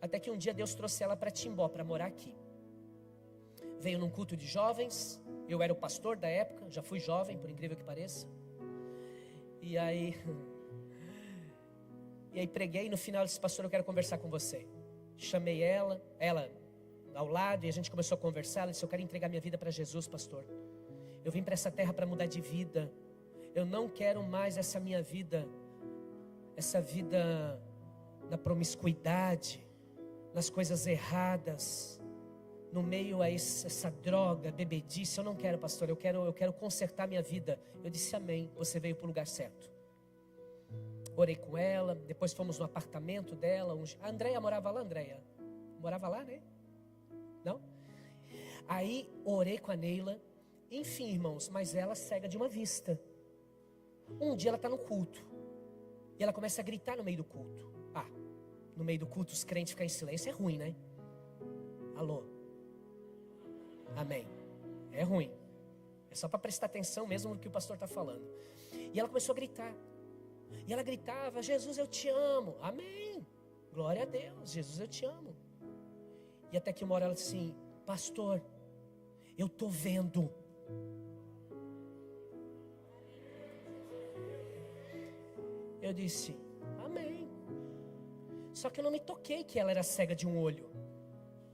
Até que um dia Deus trouxe ela para Timbó, para morar aqui. Veio num culto de jovens. Eu era o pastor da época, já fui jovem, por incrível que pareça. E aí preguei, e no final disse: pastor, eu quero conversar com você. Chamei ela ao lado, e a gente começou a conversar. Ela disse: eu quero entregar minha vida para Jesus, pastor. Eu vim para essa terra para mudar de vida. Eu não quero mais essa minha vida, essa vida na promiscuidade, nas coisas erradas, no meio a essa droga, bebedice. Eu não quero, pastor, eu quero consertar minha vida. Eu disse: amém, você veio para o lugar certo. Orei com ela, depois fomos no apartamento dela. A Andréia morava lá, Andréia? Morava lá, né? Não? Aí orei com a Neila. Enfim, irmãos, mas ela cega de uma vista. Um dia ela está no culto e ela começa a gritar no meio do culto. No meio do culto os crentes ficam em silêncio, é ruim, né? Alô? Amém. É ruim. É só para prestar atenção mesmo no que o pastor está falando. E ela começou a gritar. E ela gritava: Jesus, eu te amo. Amém. Glória a Deus. Jesus, eu te amo. E até que uma hora ela disse assim: pastor, eu estou vendo. Eu disse: amém. Só que eu não me toquei que ela era cega de um olho.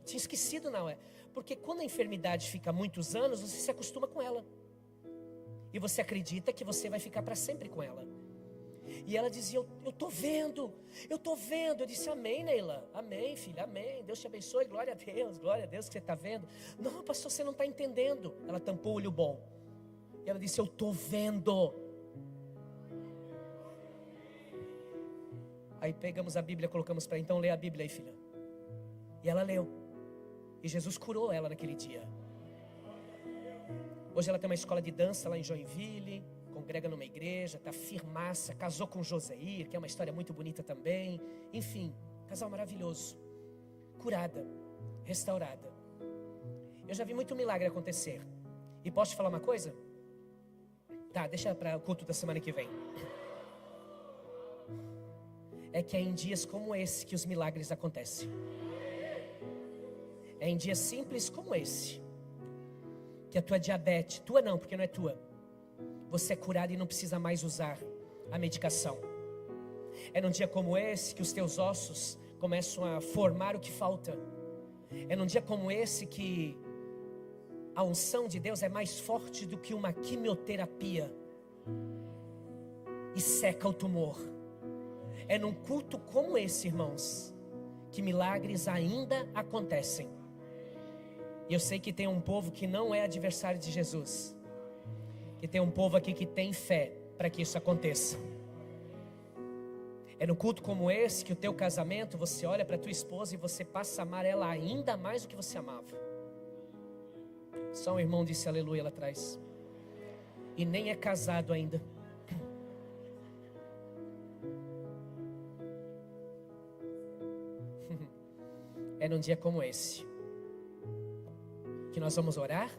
Tinha esquecido, não é? Porque quando a enfermidade fica muitos anos, você se acostuma com ela. E você acredita que você vai ficar para sempre com ela. E ela dizia: eu estou vendo. Eu disse: amém, Neila, amém, filha, amém, Deus te abençoe, glória a Deus que você está vendo. Não, pastor, você não está entendendo. Ela tampou o olho bom e ela disse: eu estou vendo. Aí pegamos a Bíblia, colocamos para então ler a Bíblia aí, filha. E ela leu, e Jesus curou ela naquele dia. Hoje ela tem uma escola de dança lá em Joinville, congrega numa igreja, está firmaça, casou com Joseir, que é uma história muito bonita também. Enfim, casal maravilhoso, curada, restaurada. Eu já vi muito milagre acontecer. E posso te falar uma coisa? Tá, deixa para o culto da semana que vem. É que é em dias como esse que os milagres acontecem. É em dias simples como esse que a tua diabetes, tua não, porque não é tua, você é curado e não precisa mais usar a medicação. É num dia como esse que os teus ossos começam a formar o que falta. É num dia como esse que a unção de Deus é mais forte do que uma quimioterapia e seca o tumor. É num culto como esse, irmãos, que milagres ainda acontecem. E eu sei que tem um povo que não é adversário de Jesus, que tem um povo aqui que tem fé para que isso aconteça. É no culto como esse que o teu casamento, você olha para tua esposa e você passa a amar ela ainda mais do que você amava. Só um irmão disse aleluia lá atrás. E nem é casado ainda. É num dia como esse que nós vamos orar.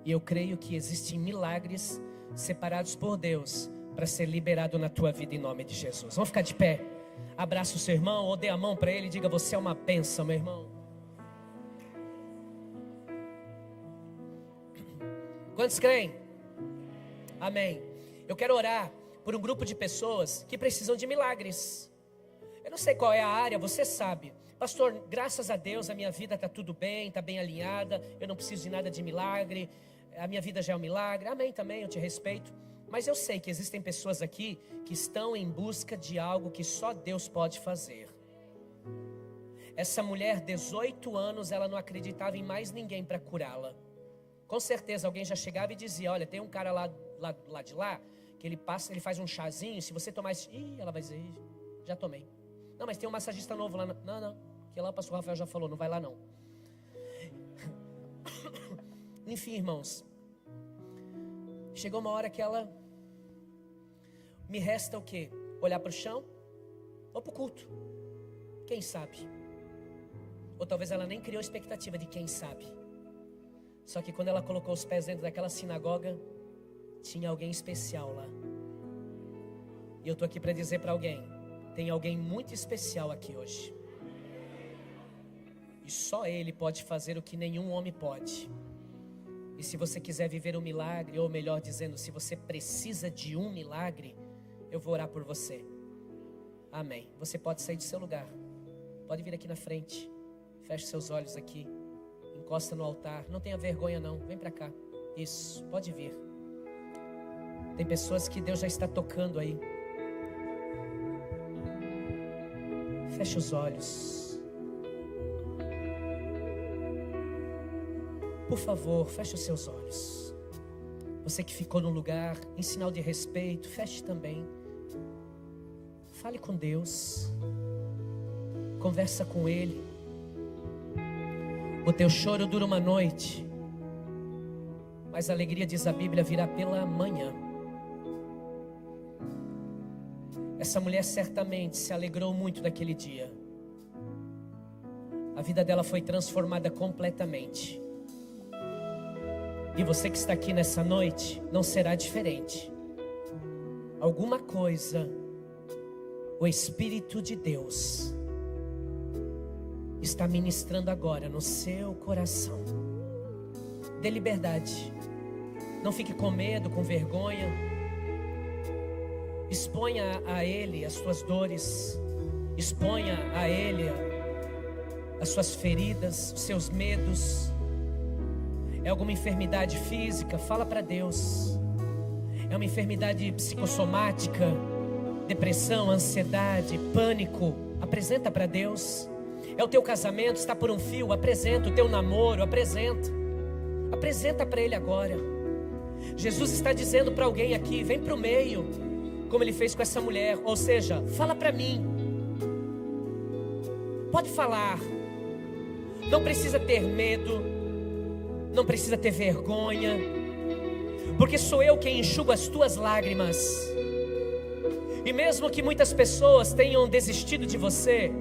E eu creio que existem milagres separados por Deus para ser liberado na tua vida em nome de Jesus. Vamos ficar de pé. Abraça o seu irmão ou dê a mão para ele e diga: você é uma bênção, meu irmão. Quantos creem? Amém. Eu quero orar por um grupo de pessoas que precisam de milagres. Eu não sei qual é a área, você sabe. Pastor, graças a Deus a minha vida está tudo bem, está bem alinhada, eu não preciso de nada de milagre, a minha vida já é um milagre. Amém também, eu te respeito. Mas eu sei que existem pessoas aqui que estão em busca de algo que só Deus pode fazer. Essa mulher, 18 anos, ela não acreditava em mais ninguém para curá-la. Com certeza alguém já chegava e dizia, olha, tem um cara lá de lá, que ele faz um chazinho, se você tomar esse... ela vai dizer, já tomei. Não, mas tem um massagista novo lá. Não, que lá o pastor Rafael já falou, não vai lá não. Enfim, irmãos, chegou uma hora que ela... Me resta o quê? Olhar para o chão ou para o culto? Quem sabe? Ou talvez ela nem criou expectativa de quem sabe. Só que quando ela colocou os pés dentro daquela sinagoga, tinha alguém especial lá. E eu estou aqui para dizer para alguém, tem alguém muito especial aqui hoje. E só Ele pode fazer o que nenhum homem pode. E se você quiser viver um milagre, ou melhor dizendo, se você precisa de um milagre, eu vou orar por você. Amém. Você pode sair do seu lugar. Pode vir aqui na frente. Feche seus olhos aqui. Encosta no altar. Não tenha vergonha não. Vem para cá. Isso. Pode vir. Tem pessoas que Deus já está tocando aí. Feche os olhos. Por favor, feche os seus olhos. Você que ficou no lugar, em sinal de respeito, feche também. Fale com Deus. Conversa com Ele. O teu choro dura uma noite, mas a alegria, diz a Bíblia, virá pela manhã. Essa mulher certamente se alegrou muito naquele dia. A vida dela foi transformada completamente. E você que está aqui nessa noite, não será diferente. Alguma coisa, o Espírito de Deus está ministrando agora no seu coração. Dê liberdade. Não fique com medo, com vergonha. Exponha a Ele as suas dores. Exponha a Ele as suas feridas, os seus medos. É alguma enfermidade física? Fala para Deus. É uma enfermidade psicossomática? Depressão, ansiedade, pânico? Apresenta para Deus. É o teu casamento, está por um fio? Apresenta. O teu namoro? Apresenta. Apresenta para Ele agora. Jesus está dizendo para alguém aqui, vem para o meio, como Ele fez com essa mulher. Ou seja, fala para mim. Pode falar. Não precisa ter medo. Não precisa ter vergonha, porque sou eu quem enxugo as tuas lágrimas. E mesmo que muitas pessoas tenham desistido de você,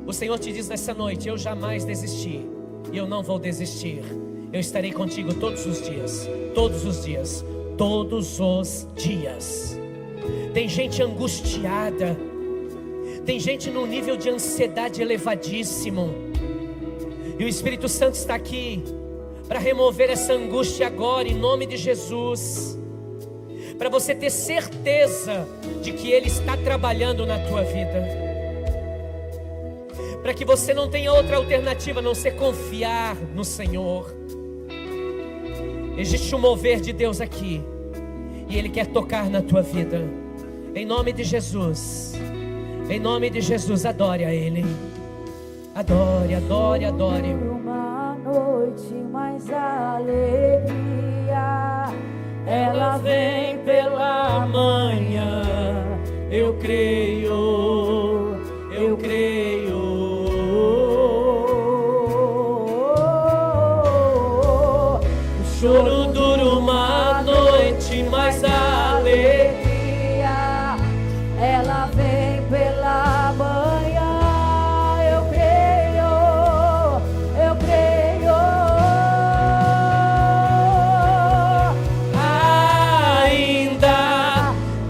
o Senhor te diz nessa noite, eu jamais desisti, e eu não vou desistir. Eu estarei contigo todos os dias, todos os dias, todos os dias. Tem gente angustiada, tem gente num nível de ansiedade elevadíssimo, e o Espírito Santo está aqui para remover essa angústia agora, em nome de Jesus. Para você ter certeza de que Ele está trabalhando na tua vida. Para que você não tenha outra alternativa a não ser confiar no Senhor. Existe um mover de Deus aqui. E Ele quer tocar na tua vida. Em nome de Jesus. Em nome de Jesus, adore a Ele. Adore, adore, adore. Uma noite mais alegria, ela vem pela manhã. Eu creio, eu creio. O choro dura uma noite, mas a alegria, ela vem pela manhã.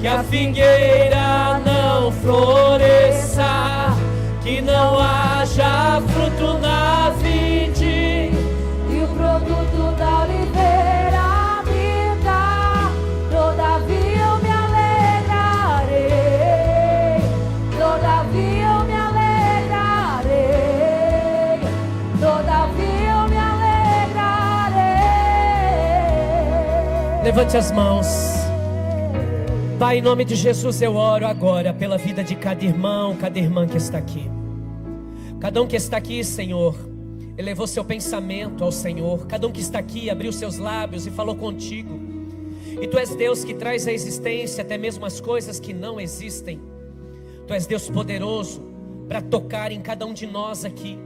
A figueira não floresça, que não haja fruto na vide, e o produto da oliveira me dá toda a vida. Levante as mãos. Pai, em nome de Jesus eu oro agora pela vida de cada irmão, cada irmã que está aqui. Cada um que está aqui, Senhor, elevou seu pensamento ao Senhor. Cada um que está aqui abriu seus lábios e falou contigo. E Tu és Deus que traz à existência até mesmo as coisas que não existem. Tu és Deus poderoso para tocar em cada um de nós aqui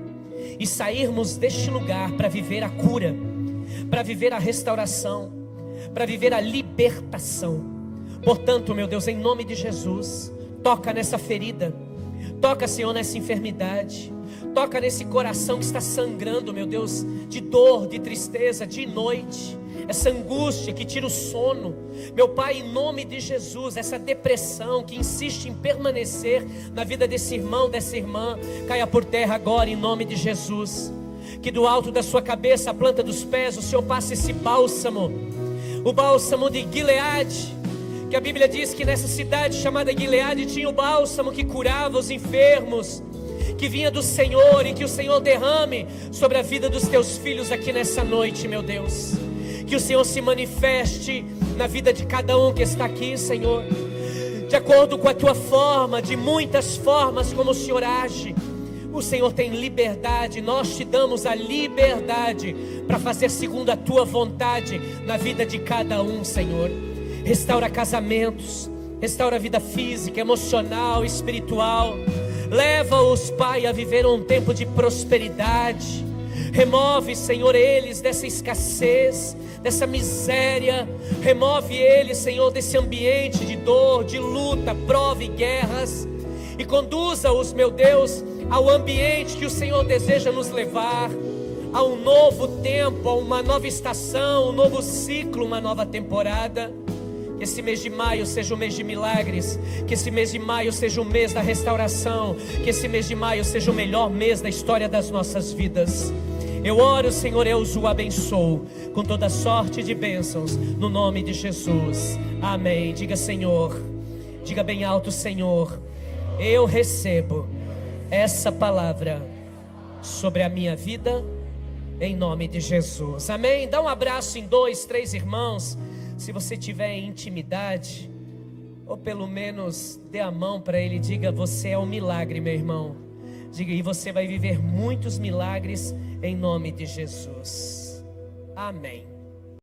e sairmos deste lugar para viver a cura, para viver a restauração, para viver a libertação. Portanto, meu Deus, em nome de Jesus, toca nessa ferida, toca, Senhor, nessa enfermidade, toca nesse coração que está sangrando, meu Deus, de dor, de tristeza, de noite, essa angústia que tira o sono, meu Pai, em nome de Jesus, essa depressão que insiste em permanecer na vida desse irmão, dessa irmã, caia por terra agora, em nome de Jesus. Que do alto da sua cabeça, a planta dos pés, o Senhor passe esse bálsamo, o bálsamo de Gileade, que a Bíblia diz que nessa cidade chamada Gileade tinha o bálsamo que curava os enfermos, que vinha do Senhor, e que o Senhor derrame sobre a vida dos teus filhos aqui nessa noite, meu Deus. Que o Senhor se manifeste na vida de cada um que está aqui, Senhor, de acordo com a tua forma, de muitas formas como o Senhor age. O Senhor tem liberdade, nós te damos a liberdade para fazer segundo a tua vontade na vida de cada um, Senhor. Restaura casamentos, restaura a vida física, emocional, espiritual. Leva-os, Pai, a viver um tempo de prosperidade. Remove, Senhor, eles dessa escassez, dessa miséria. Remove eles, Senhor, desse ambiente de dor, de luta, prova e guerras. E conduza-os, meu Deus, ao ambiente que o Senhor deseja nos levar, a um novo tempo, a uma nova estação, um novo ciclo, uma nova temporada. Que esse mês de maio seja o mês de milagres, que esse mês de maio seja o mês da restauração, que esse mês de maio seja o melhor mês da história das nossas vidas. Eu oro, Senhor, eu os abençoo com toda sorte de bênçãos, no nome de Jesus, amém. Diga, Senhor, diga bem alto, Senhor, eu recebo essa palavra sobre a minha vida, em nome de Jesus, amém. Dá um abraço em 2, 3 irmãos, se você tiver em intimidade, ou pelo menos dê a mão para ele, diga: você é um milagre, meu irmão. Diga, e você vai viver muitos milagres em nome de Jesus, amém.